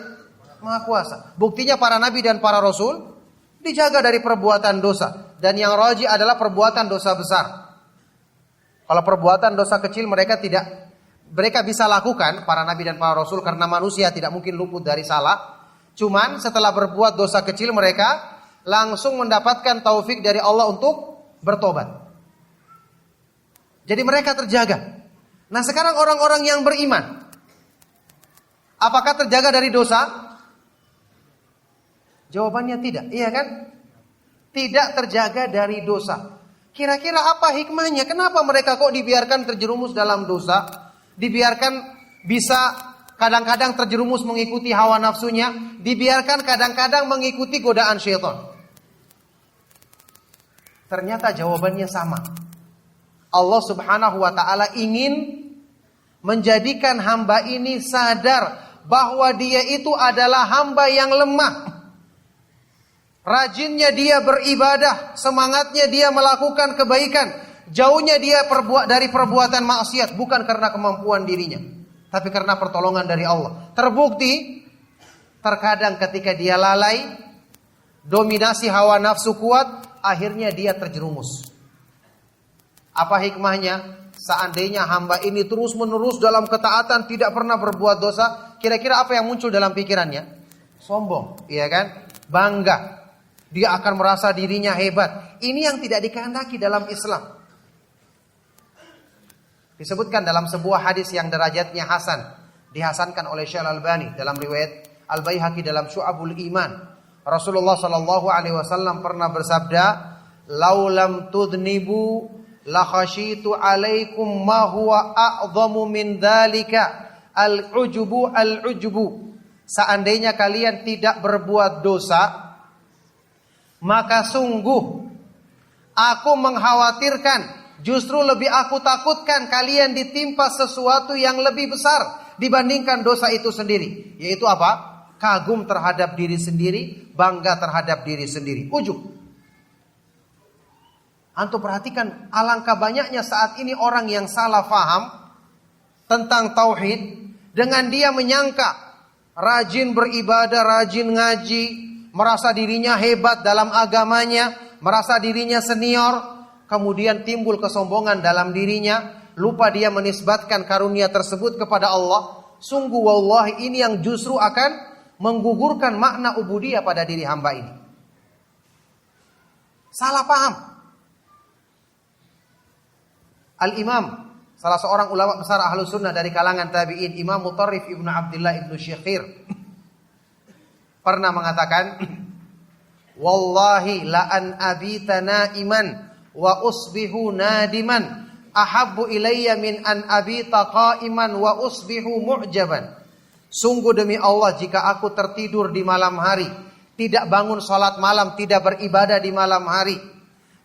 Maha Kuasa. Buktinya para nabi dan para rasul dijaga dari perbuatan dosa. Dan yang rajih adalah perbuatan dosa besar. Kalau perbuatan dosa kecil mereka bisa lakukan, para nabi dan para rasul, karena manusia tidak mungkin luput dari salah. Cuman setelah berbuat dosa kecil mereka langsung mendapatkan taufik dari Allah untuk bertobat. Jadi mereka terjaga. Nah sekarang orang-orang yang beriman, apakah terjaga dari dosa? Jawabannya tidak, iya kan? Tidak terjaga dari dosa. Kira-kira apa hikmahnya? Kenapa mereka kok dibiarkan terjerumus dalam dosa? Dibiarkan bisa kadang-kadang terjerumus mengikuti hawa nafsunya, dibiarkan kadang-kadang mengikuti godaan syaitan. Ternyata jawabannya sama. Allah Subhanahu wa taala ingin menjadikan hamba ini sadar bahwa dia itu adalah hamba yang lemah. Rajinnya dia beribadah, semangatnya dia melakukan kebaikan, jauhnya dia dari perbuatan maksiat, bukan karena kemampuan dirinya, tapi karena pertolongan dari Allah. Terbukti, terkadang ketika dia lalai, dominasi hawa nafsu kuat, akhirnya dia terjerumus. Apa hikmahnya? Seandainya hamba ini terus-menerus dalam ketaatan, tidak pernah berbuat dosa, kira-kira apa yang muncul dalam pikirannya? Sombong, iya kan? Bangga. Dia akan merasa dirinya hebat. Ini yang tidak dikehendaki dalam Islam. Disebutkan dalam sebuah hadis yang derajatnya hasan, dihasankan oleh Syekh Al-Albani dalam riwayat Al-Baihaqi dalam Syu'abul Iman. Rasulullah sallallahu alaihi wasallam pernah bersabda, "Lau lam tudnibu la khasyitu 'alaikum ma huwa a'dhamu min dzalika al-'ujubu al-'ujubu." Seandainya kalian tidak berbuat dosa, maka sungguh aku mengkhawatirkan, justru lebih aku takutkan kalian ditimpa sesuatu yang lebih besar dibandingkan dosa itu sendiri. Yaitu apa? Kagum terhadap diri sendiri, bangga terhadap diri sendiri. Ujub. Antum perhatikan alangkah banyaknya saat ini orang yang salah faham tentang tauhid, dengan dia menyangka rajin beribadah, rajin ngaji, merasa dirinya hebat dalam agamanya, merasa dirinya senior, kemudian timbul kesombongan dalam dirinya, lupa dia menisbatkan karunia tersebut kepada Allah. Sungguh wallahi ini yang justru akan menggugurkan makna ubudiyah pada diri hamba ini. Salah paham. Al-Imam, salah seorang ulama besar Ahlus Sunnah dari kalangan tabi'in, Imam Mutarrif Ibnu Abdullah Ibnu Syekhir, pernah mengatakan, "Wallahi la an abita naiman wa usbihu nadiman ahabbu ilayya min an abita qa'iman wa usbihu mu'jaban." Sungguh demi Allah, jika aku tertidur di malam hari, tidak bangun salat malam, tidak beribadah di malam hari,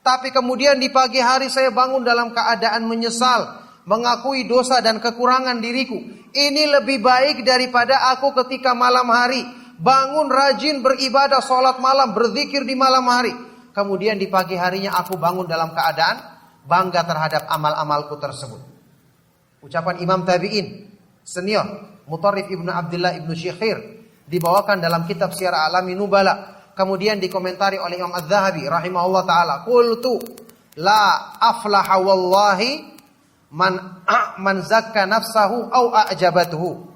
tapi kemudian di pagi hari saya bangun dalam keadaan menyesal, mengakui dosa dan kekurangan diriku, ini lebih baik daripada aku ketika malam hari bangun rajin beribadah, sholat malam, berzikir di malam hari, kemudian di pagi harinya aku bangun dalam keadaan bangga terhadap amal-amalku tersebut. Ucapan Imam Tabi'in senior Mutarrif Ibnu Abdullah Ibnu Syekhir dibawakan dalam kitab Syiar A'lamin Nubala, kemudian dikomentari oleh Imam Az-Zahabi rahimahullah ta'ala. Qultu la aflaha wallahi man zakka nafsahu au a'jabathu.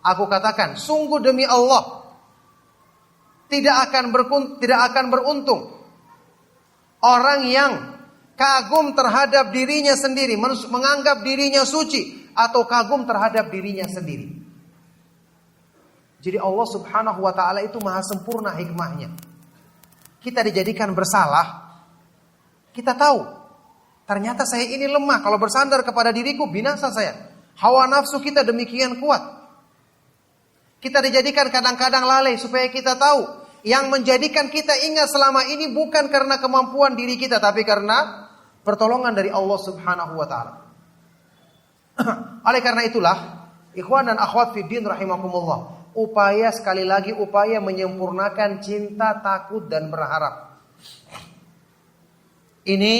Aku katakan, sungguh demi Allah, tidak akan beruntung orang yang kagum terhadap dirinya sendiri, menganggap dirinya suci, atau kagum terhadap dirinya sendiri. Jadi Allah subhanahu wa ta'ala itu maha sempurna hikmahnya. Kita dijadikan bersalah, kita tahu, ternyata saya ini lemah, kalau bersandar kepada diriku binasa saya. Hawa nafsu kita demikian kuat. Kita dijadikan kadang-kadang lalai supaya kita tahu, yang menjadikan kita ingat selama ini bukan karena kemampuan diri kita, tapi karena pertolongan dari Allah subhanahu wa ta'ala. Oleh karena itulah, ikhwan dan akhwat fiddin rahimakumullah, sekali lagi upaya menyempurnakan cinta, takut dan berharap. Ini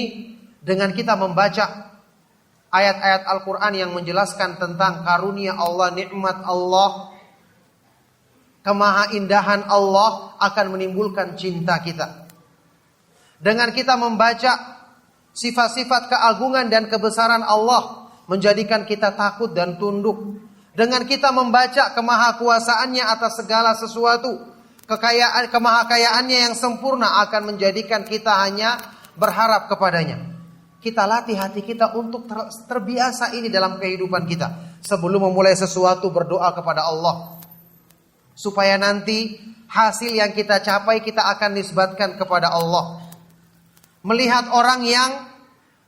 dengan kita membaca ayat-ayat Al-Quran yang menjelaskan tentang karunia Allah, nikmat Allah, kemahaindahan Allah akan menimbulkan cinta kita. Dengan kita membaca sifat-sifat keagungan dan kebesaran Allah, menjadikan kita takut dan tunduk. Dengan kita membaca kemahakuasaannya atas segala sesuatu, kemahakayaannya yang sempurna akan menjadikan kita hanya berharap kepadanya. Kita latih hati kita untuk terbiasa ini dalam kehidupan kita. Sebelum memulai sesuatu, berdoa kepada Allah, supaya nanti hasil yang kita capai kita akan nisbatkan kepada Allah. Melihat orang yang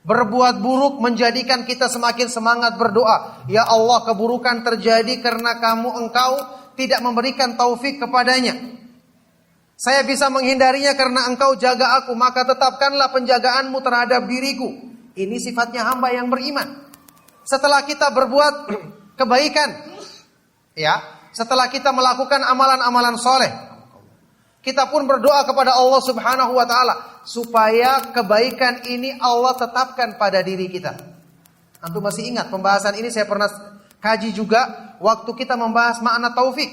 berbuat buruk menjadikan kita semakin semangat berdoa. Ya Allah, keburukan terjadi karena Engkau tidak memberikan taufik kepadanya. Saya bisa menghindarinya karena Engkau jaga aku, maka tetapkanlah penjagaanmu terhadap diriku. Ini sifatnya hamba yang beriman. Setelah kita berbuat kebaikan, setelah kita melakukan amalan-amalan soleh, kita pun berdoa kepada Allah subhanahu wa ta'ala supaya kebaikan ini Allah tetapkan pada diri kita. Antum masih ingat pembahasan ini saya pernah kaji juga waktu kita membahas makna taufik.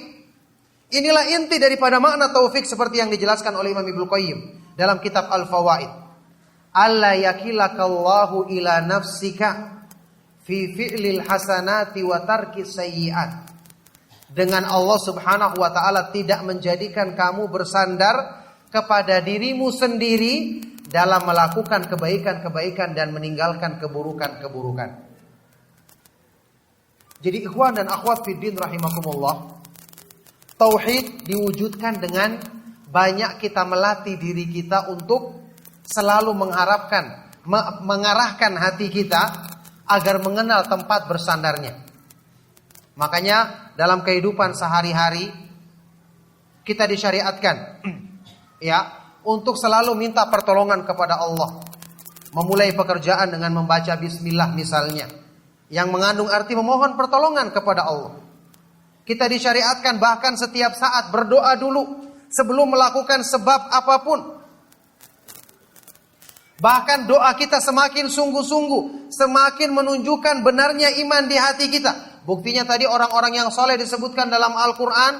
Inilah inti daripada makna taufik seperti yang dijelaskan oleh Imam Ibnu Qayyim dalam kitab Al-Fawaid. Alla yakilakallahu ila nafsika fi fi'lil hasanati wa tarkis sayyi'at. Dengan Allah subhanahu wa ta'ala tidak menjadikan kamu bersandar kepada dirimu sendiri dalam melakukan kebaikan-kebaikan dan meninggalkan keburukan-keburukan. Jadi ikhwan dan akhwat fiddin rahimakumullah, tauhid diwujudkan dengan banyak kita melatih diri kita untuk selalu mengarahkan hati kita agar mengenal tempat bersandarnya. Makanya dalam kehidupan sehari-hari kita disyariatkan untuk selalu minta pertolongan kepada Allah. Memulai pekerjaan dengan membaca bismillah misalnya, yang mengandung arti memohon pertolongan kepada Allah. Kita disyariatkan bahkan setiap saat berdoa dulu sebelum melakukan sebab apapun. Bahkan doa kita semakin sungguh-sungguh, semakin menunjukkan benarnya iman di hati kita. Buktinya tadi orang-orang yang soleh disebutkan dalam Al-Quran,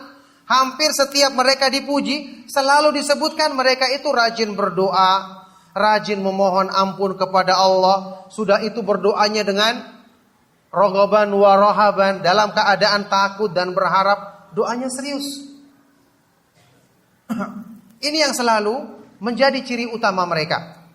hampir setiap mereka dipuji, selalu disebutkan mereka itu rajin berdoa, rajin memohon ampun kepada Allah. Sudah itu berdoanya dengan raghaban wa rahaban, dalam keadaan takut dan berharap, doanya serius. Ini yang selalu menjadi ciri utama mereka.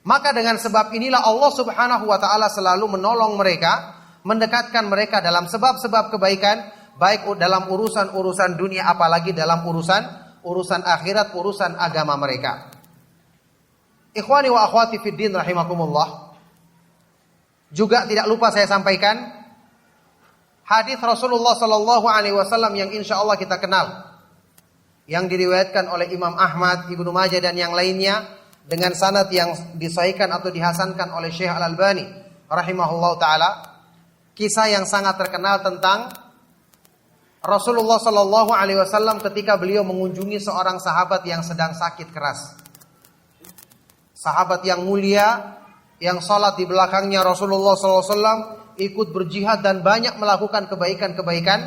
Maka dengan sebab inilah Allah subhanahu wa ta'ala selalu menolong mereka, mendekatkan mereka dalam sebab-sebab kebaikan, baik dalam urusan-urusan dunia, apalagi dalam urusan akhirat, urusan agama mereka. Ikhwani wa akhwati fiddin rahimakumullah, juga tidak lupa saya sampaikan hadis Rasulullah sallallahu alaihi wasallam yang insyaallah kita kenal, yang diriwayatkan oleh Imam Ahmad, Ibnu Majah dan yang lainnya dengan sanad yang disahihkan atau dihasankan oleh Syekh Al-Albani rahimahullah taala. Kisah yang sangat terkenal tentang Rasulullah sallallahu alaihi wasallam ketika beliau mengunjungi seorang sahabat yang sedang sakit keras. Sahabat yang mulia yang salat di belakangnya Rasulullah sallallahu alaihi wasallam, ikut berjihad dan banyak melakukan kebaikan-kebaikan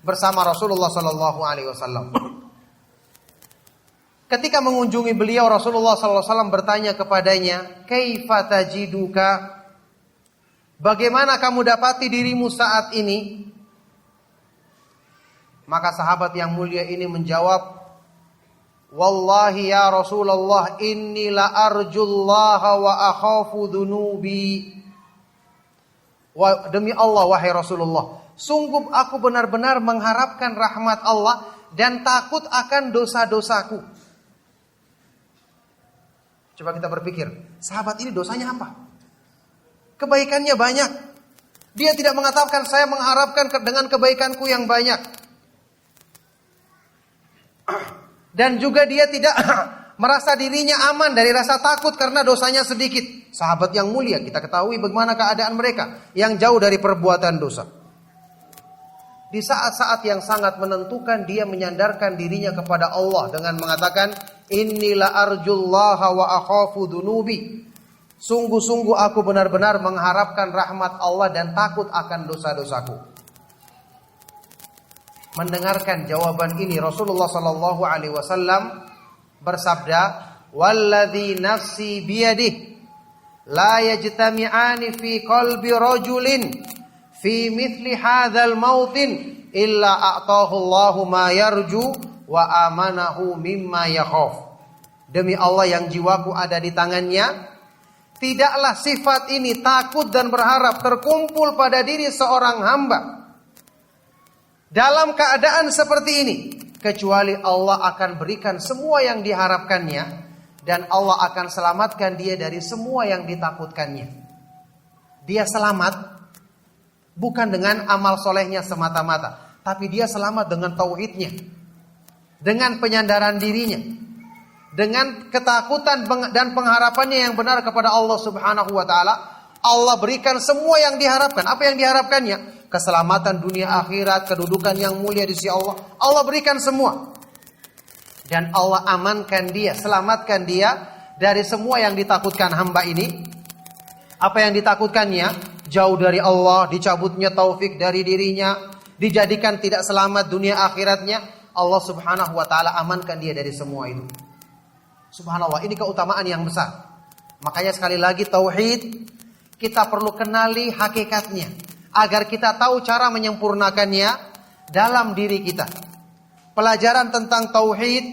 bersama Rasulullah sallallahu alaihi wasallam. Ketika mengunjungi beliau, Rasulullah sallallahu alaihi wasallam bertanya kepadanya, "Kaifa tajiduka?" Bagaimana kamu dapati dirimu saat ini? Maka sahabat yang mulia ini menjawab, wallahi ya Rasulullah, inni la arjullaha wa akhafu dhunubi. Demi Allah wahai Rasulullah, sungguh aku benar-benar mengharapkan rahmat Allah dan takut akan dosa-dosaku. Coba kita berpikir, sahabat ini dosanya apa? Kebaikannya banyak. Dia tidak mengatakan saya mengharapkan dengan kebaikanku yang banyak. Dan juga dia tidak merasa dirinya aman dari rasa takut karena dosanya sedikit. Sahabat yang mulia, kita ketahui bagaimana keadaan mereka yang jauh dari perbuatan dosa. Di saat-saat yang sangat menentukan, dia menyandarkan dirinya kepada Allah dengan mengatakan, innila arjullaha wa akhafu dhunubi. Sungguh-sungguh aku benar-benar mengharapkan rahmat Allah dan takut akan dosa-dosaku. Mendengarkan jawaban ini, Rasulullah sallallahu alaihi wasallam bersabda, "Walladzi nafsi biyadihi la yajtami'ani fi qalbi rajulin fi mithli hadzal mautin illa a'tahu Allahu ma yarju wa amanahu mimma yakhaf." Demi Allah yang jiwaku ada di tangannya, tidaklah sifat ini takut dan berharap terkumpul pada diri seorang hamba dalam keadaan seperti ini, kecuali Allah akan berikan semua yang diharapkannya dan Allah akan selamatkan dia dari semua yang ditakutkannya. Dia selamat bukan dengan amal solehnya semata-mata, tapi dia selamat dengan tauhidnya, dengan penyandaran dirinya, dengan ketakutan dan pengharapannya yang benar kepada Allah Subhanahu wa taala. Allah berikan semua yang diharapkan. Apa yang diharapkannya? Keselamatan dunia akhirat, kedudukan yang mulia di sisi Allah. Allah berikan semua. Dan Allah amankan dia, selamatkan dia dari semua yang ditakutkan hamba ini. Apa yang ditakutkannya? Jauh dari Allah, dicabutnya taufik dari dirinya, dijadikan tidak selamat dunia akhiratnya. Allah Subhanahu wa taala amankan dia dari semua itu. Subhanallah, ini keutamaan yang besar. Makanya sekali lagi tauhid kita perlu kenali hakikatnya agar kita tahu cara menyempurnakannya dalam diri kita. Pelajaran tentang tauhid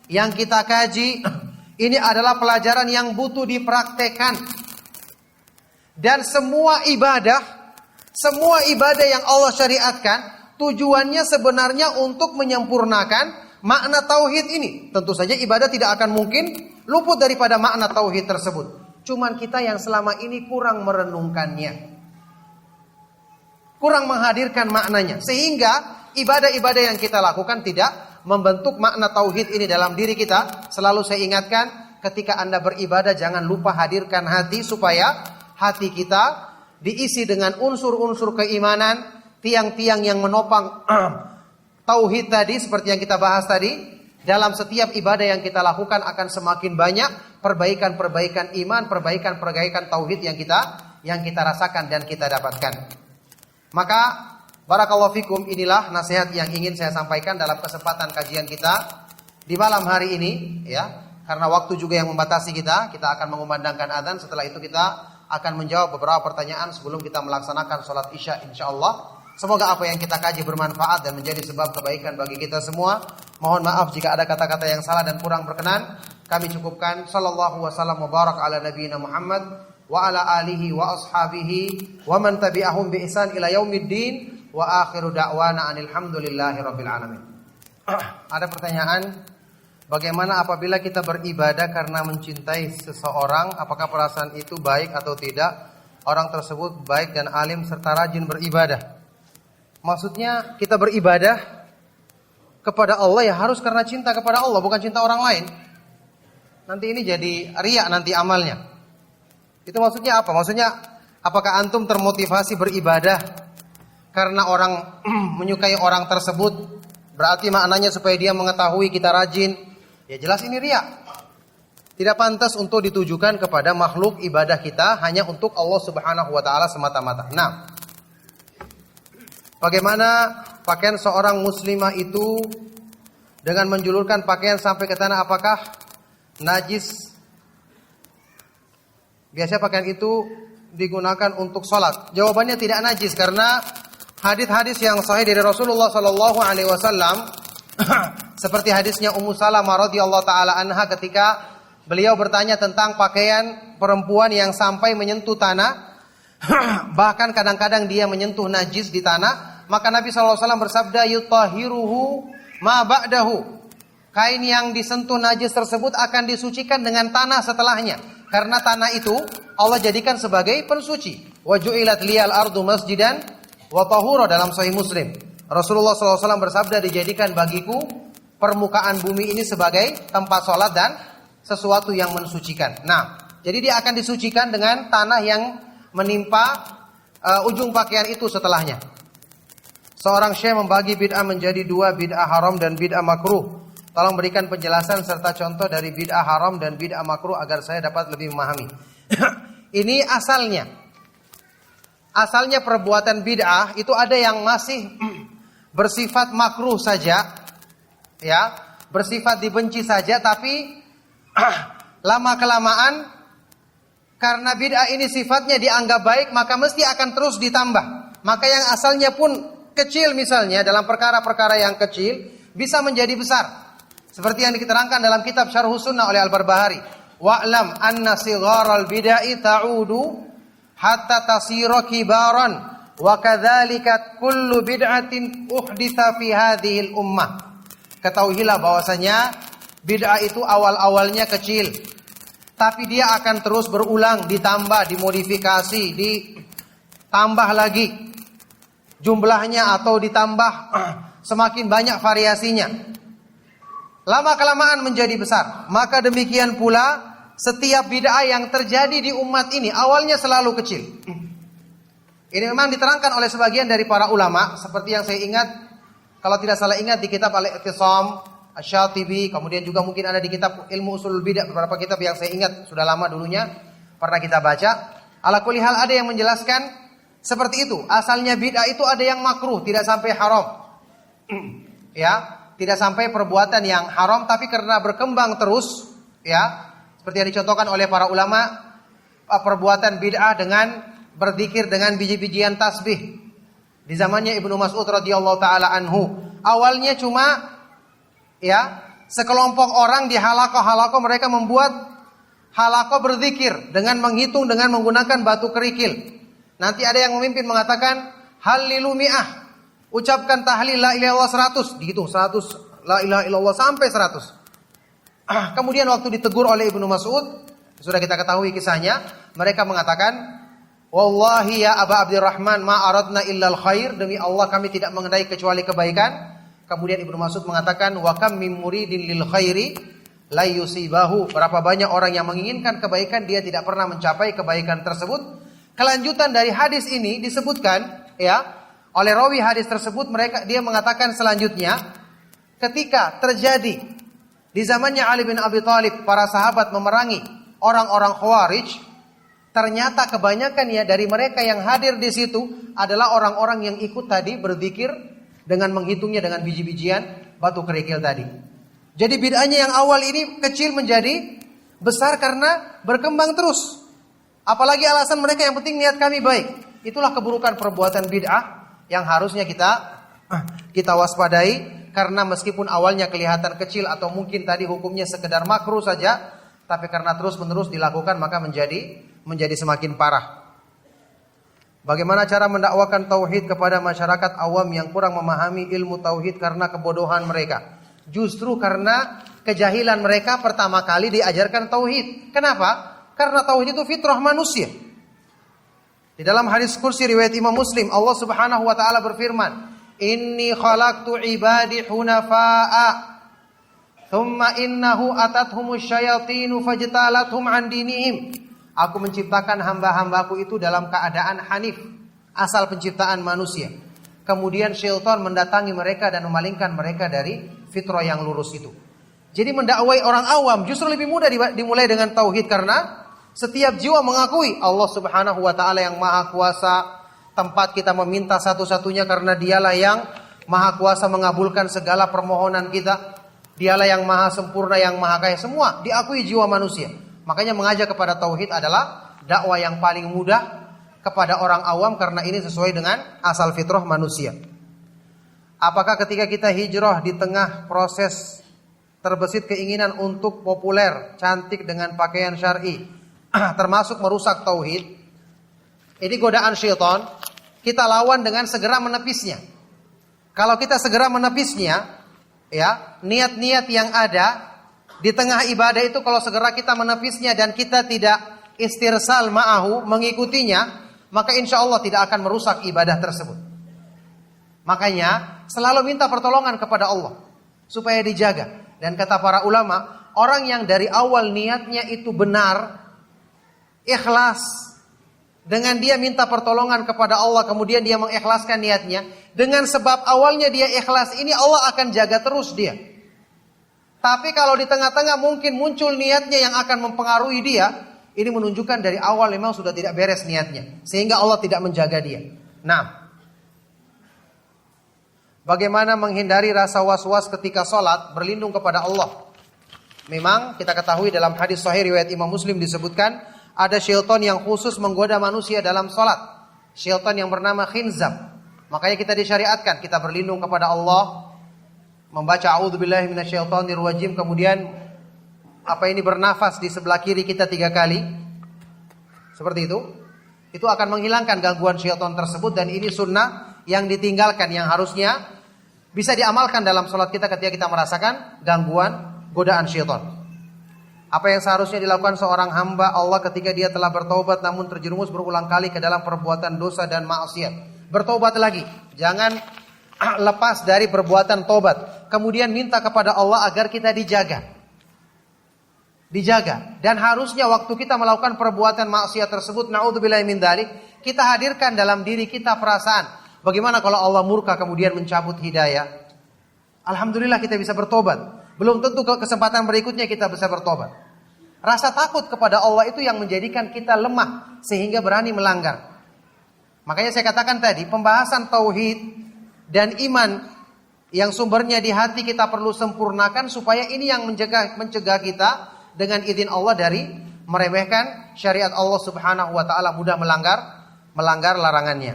yang kita kaji ini adalah pelajaran yang butuh dipraktekkan. Dan semua ibadah yang Allah syariatkan tujuannya sebenarnya untuk menyempurnakan makna tauhid ini. Tentu saja ibadah tidak akan mungkin luput daripada makna tauhid tersebut. Cuman kita yang selama ini kurang merenungkannya, kurang menghadirkan maknanya, sehingga ibadah-ibadah yang kita lakukan tidak membentuk makna tauhid ini dalam diri kita. Selalu saya ingatkan, ketika Anda beribadah jangan lupa hadirkan hati, supaya hati kita diisi dengan unsur-unsur keimanan, tiang-tiang yang menopang tauhid tadi, seperti yang kita bahas tadi. Dalam setiap ibadah yang kita lakukan akan semakin banyak perbaikan-perbaikan iman, perbaikan-perbaikan tauhid yang kita rasakan dan kita dapatkan. Maka barakallahu fikum, inilah nasihat yang ingin saya sampaikan dalam kesempatan kajian kita di malam hari ini, ya. Karena waktu juga yang membatasi kita akan mengumandangkan azan. Setelah itu kita akan menjawab beberapa pertanyaan sebelum kita melaksanakan sholat isya insyaallah. Semoga apa yang kita kaji bermanfaat dan menjadi sebab kebaikan bagi kita semua. Mohon maaf jika ada kata-kata yang salah dan kurang berkenan. Kami cukupkan. Sallallahu wasallam wa barak ala nabiyina Muhammad wa ala alihi wa ashabihi wa man tabi'ahum bi ihsan ila yaumiddin wa akhiru da'wana anil hamdulillahi rabbil alamin. Ada pertanyaan, bagaimana apabila kita beribadah karena mencintai seseorang, apakah perasaan itu baik atau tidak? Orang tersebut baik dan alim serta rajin beribadah. Maksudnya kita beribadah kepada Allah ya harus karena cinta kepada Allah, bukan cinta orang lain. Nanti ini jadi riya nanti amalnya. Itu maksudnya apa? Maksudnya apakah antum termotivasi beribadah karena orang menyukai orang tersebut? Berarti maknanya supaya dia mengetahui kita rajin. Ya jelas ini riya. Tidak pantas untuk ditujukan kepada makhluk ibadah kita, hanya untuk Allah Subhanahu wa taala semata-mata. Nah, bagaimana pakaian seorang muslimah itu dengan menjulurkan pakaian sampai ke tanah, apakah najis? Biasanya pakaian itu digunakan untuk sholat? Jawabannya tidak najis karena hadis-hadis yang sahih dari Rasulullah Sallallahu Alaihi Wasallam seperti hadisnya Ummu Salamah radhiyallahu taala anha ketika beliau bertanya tentang pakaian perempuan yang sampai menyentuh tanah, bahkan kadang-kadang dia menyentuh najis di tanah, maka Nabi SAW bersabda, yutahiruhu ma ba'dahu. Kain yang disentuh najis tersebut akan disucikan dengan tanah setelahnya. Karena tanah itu Allah jadikan sebagai pensuci. Wa ju'ilat liyal ardu masjidan wa tahura dalam Sahih Muslim. Rasulullah SAW bersabda, dijadikan bagiku permukaan bumi ini sebagai tempat sholat dan sesuatu yang mensucikan. Nah, jadi dia akan disucikan dengan tanah yang menimpa ujung pakaian itu setelahnya. Seorang syekh membagi bid'ah menjadi dua, bid'ah haram dan bid'ah makruh. Tolong berikan penjelasan serta contoh dari bid'ah haram dan bid'ah makruh agar saya dapat lebih memahami. Ini asalnya. Asalnya perbuatan bid'ah itu ada yang masih bersifat makruh saja, ya, bersifat dibenci saja, tapi lama kelamaan karena bid'ah ini sifatnya dianggap baik, maka mesti akan terus ditambah. Maka yang asalnya pun kecil misalnya dalam perkara-perkara yang kecil bisa menjadi besar. Seperti yang diterangkan dalam kitab Syarh Sunnah oleh Al-Barbahari. Wa'lam anna sigharal bid'ah ta'udu hatta tasira kibaran wa kadzalika kullu bid'atin uhditha fi hadhil ummah. Ketahuilah bahwasanya bid'ah itu awal-awalnya kecil, tapi dia akan terus berulang, ditambah, dimodifikasi, ditambah lagi jumlahnya atau ditambah semakin banyak variasinya. Lama kelamaan menjadi besar. Maka demikian pula setiap bid'ah yang terjadi di umat ini awalnya selalu kecil. Ini memang diterangkan oleh sebagian dari para ulama, seperti yang saya ingat, kalau tidak salah ingat di kitab Al-I'tisam Asy-Syatibi, kemudian juga mungkin ada di kitab Ilmu Ushulul Bidah, beberapa kitab yang saya ingat sudah lama dulunya pernah kita baca. Ala kulli hal ada yang menjelaskan seperti itu. Asalnya bid'ah itu ada yang makruh, tidak sampai haram. Ya, tidak sampai perbuatan yang haram, tapi karena berkembang terus, ya, seperti yang dicontohkan oleh para ulama, perbuatan bid'ah dengan berzikir dengan biji-bijian tasbih. Di zamannya Ibnu Mas'ud radhiyallahu taala anhu, awalnya cuma, ya, sekelompok orang di halaqah mereka membuat halaqah berzikir dengan menghitung dengan menggunakan batu kerikil. Nanti ada yang memimpin mengatakan halilu mi'ah, ucapkan tahlil la ilaha illallah 100, dihitung 100 la ilaha illallah sampai 100. Kemudian waktu ditegur oleh Ibnu Mas'ud, sudah kita ketahui kisahnya, mereka mengatakan, wallahi ya Aba Abdurrahman ma aradna illal khair, demi Allah kami tidak mengendaki kecuali kebaikan. Kemudian Ibnu Mas'ud mengatakan, wa kam min muridin lil khairi la yusibahu, berapa banyak orang yang menginginkan kebaikan, dia tidak pernah mencapai kebaikan tersebut. Kelanjutan dari hadis ini disebutkan, ya, oleh rawi hadis tersebut, dia mengatakan selanjutnya, ketika terjadi di zamannya Ali bin Abi Thalib, para sahabat memerangi orang-orang Khawarij, ternyata kebanyakan ya dari mereka yang hadir di situ adalah orang-orang yang ikut tadi berzikir dengan menghitungnya dengan biji-bijian batu kerikil tadi. Jadi bid'ahnya yang awal ini kecil menjadi besar karena berkembang terus. Apalagi alasan mereka yang penting niat kami baik. Itulah keburukan perbuatan bid'ah yang harusnya kita waspadai, karena meskipun awalnya kelihatan kecil atau mungkin tadi hukumnya sekedar makruh saja, tapi karena terus-menerus dilakukan maka menjadi semakin parah. Bagaimana cara mendakwakan tauhid kepada masyarakat awam yang kurang memahami ilmu tauhid karena kebodohan mereka? Justru karena kejahilan mereka pertama kali diajarkan tauhid. Kenapa? Karena tauhid itu fitrah manusia. Di dalam hadis kursi riwayat Imam Muslim, Allah Subhanahu wa taala berfirman, "Inni khalaqtu ibadi hunafa'a, thumma innahu atathumus syayatinu fajtalathum an dinihim." Aku menciptakan hamba-hambaku itu dalam keadaan hanif, asal penciptaan manusia. Kemudian syaitan mendatangi mereka dan memalingkan mereka dari fitrah yang lurus itu. Jadi mendakwai orang awam justru lebih mudah dimulai dengan tauhid, karena setiap jiwa mengakui Allah Subhanahu wa taala yang Maha Kuasa, tempat kita meminta satu-satunya karena Dialah yang Maha Kuasa mengabulkan segala permohonan kita. Dialah yang Maha Sempurna, yang Maha Kaya, semua diakui jiwa manusia. Makanya mengajak kepada tauhid adalah dakwah yang paling mudah, kepada orang awam karena ini sesuai dengan asal fitrah manusia. Apakah ketika kita hijrah di tengah proses terbesit keinginan untuk populer, cantik dengan pakaian syar'i, termasuk merusak tauhid, ini godaan syaitan, kita lawan dengan segera menepisnya. Kalau kita segera menepisnya, ya, niat-niat yang ada di tengah ibadah itu kalau segera kita menepisnya dan kita tidak istirsal ma'ahu, mengikutinya, maka insya Allah tidak akan merusak ibadah tersebut. Makanya selalu minta pertolongan kepada Allah supaya dijaga. Dan kata para ulama, orang yang dari awal niatnya itu benar, ikhlas, dengan dia minta pertolongan kepada Allah, kemudian dia mengikhlaskan niatnya, dengan sebab awalnya dia ikhlas ini, Allah akan jaga terus dia. Tapi kalau di tengah-tengah mungkin muncul niatnya yang akan mempengaruhi dia, ini menunjukkan dari awal memang sudah tidak beres niatnya, sehingga Allah tidak menjaga dia. Nah, bagaimana menghindari rasa was-was ketika sholat, berlindung kepada Allah. Memang kita ketahui dalam hadis sahih riwayat Imam Muslim disebutkan, ada syaitan yang khusus menggoda manusia dalam sholat. Syaitan yang bernama Khinzab. Makanya kita disyariatkan, kita berlindung kepada Allah, membaca a'udzubillahi minasyaitonir rajim, kemudian bernafas di sebelah kiri kita 3 kali. Seperti itu. Itu akan menghilangkan gangguan syaitan tersebut, dan ini sunnah yang ditinggalkan, yang harusnya bisa diamalkan dalam sholat kita ketika kita merasakan gangguan godaan syaitan. Apa yang seharusnya dilakukan seorang hamba Allah ketika dia telah bertaubat namun terjerumus berulang kali ke dalam perbuatan dosa dan maksiat? Bertaubat lagi, jangan lepas dari perbuatan taubat. Kemudian minta kepada Allah agar kita dijaga. Dan harusnya waktu kita melakukan perbuatan maksiat tersebut, na'udzubillahi min dzalik, kita hadirkan dalam diri kita perasaan, bagaimana kalau Allah murka kemudian mencabut hidayah? Alhamdulillah kita bisa bertobat. Belum tentu kesempatan berikutnya kita bisa bertobat. Rasa takut kepada Allah itu yang menjadikan kita lemah sehingga berani melanggar. Makanya saya katakan tadi, pembahasan tauhid dan iman yang sumbernya di hati kita perlu sempurnakan supaya ini yang mencegah kita dengan izin Allah dari meremehkan syariat Allah Subhanahu wa taala, mudah melanggar larangannya.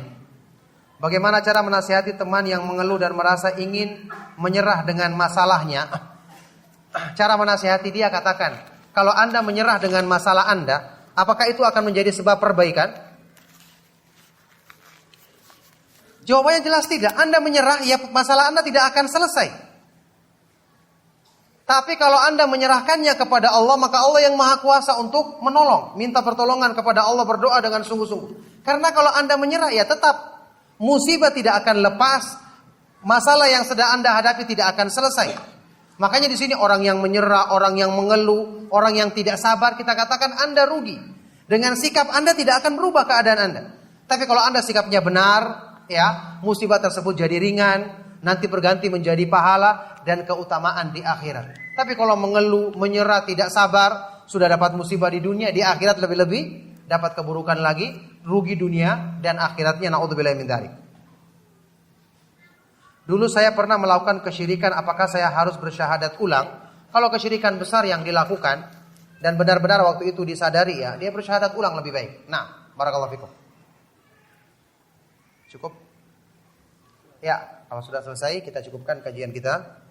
Bagaimana cara menasihati teman yang mengeluh dan merasa ingin menyerah dengan masalahnya? Cara menasihati dia, katakan, kalau Anda menyerah dengan masalah Anda, apakah itu akan menjadi sebab perbaikan? Jawabannya jelas tidak. Anda menyerah, ya masalah Anda tidak akan selesai. Tapi kalau Anda menyerahkannya kepada Allah, maka Allah yang maha kuasa untuk menolong. Minta pertolongan kepada Allah, berdoa dengan sungguh-sungguh. Karena kalau Anda menyerah, ya tetap musibah tidak akan lepas. Masalah yang sedang Anda hadapi tidak akan selesai. Makanya di sini orang yang menyerah, orang yang mengeluh, orang yang tidak sabar, kita katakan Anda rugi. Dengan sikap Anda tidak akan berubah keadaan Anda. Tapi kalau Anda sikapnya benar, ya, musibah tersebut jadi ringan, nanti berganti menjadi pahala dan keutamaan di akhirat. Tapi kalau mengeluh, menyerah, tidak sabar, sudah dapat musibah di dunia, di akhirat lebih-lebih dapat keburukan lagi, rugi dunia dan akhiratnya, na'udzubillahi min dzalik. Dulu saya pernah melakukan kesyirikan, apakah saya harus bersyahadat ulang? Kalau kesyirikan besar yang dilakukan dan benar-benar waktu itu disadari, ya, dia bersyahadat ulang lebih baik. Nah, barakallahu fikum. Cukup? Ya, kalau sudah selesai kita cukupkan kajian kita.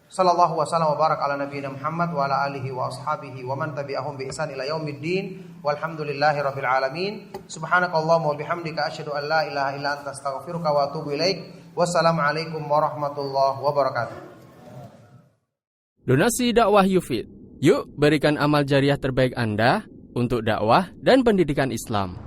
Sallallahu wasallam wa barak ala nabiyina Muhammad wa ala alihi wa ashabihi wa man tabi'ahum bi ihsan ila yaumiddin walhamdulillahi rabbil alamin. Subhanakallahumma wa bihamdika asyhadu an la ilaha illa anta astaghfiruka wa atubu ilaik. Wassalamualaikum warahmatullahi wabarakatuh. Donasi dakwah Yufid. Yuk berikan amal jariah terbaik Anda untuk dakwah dan pendidikan Islam.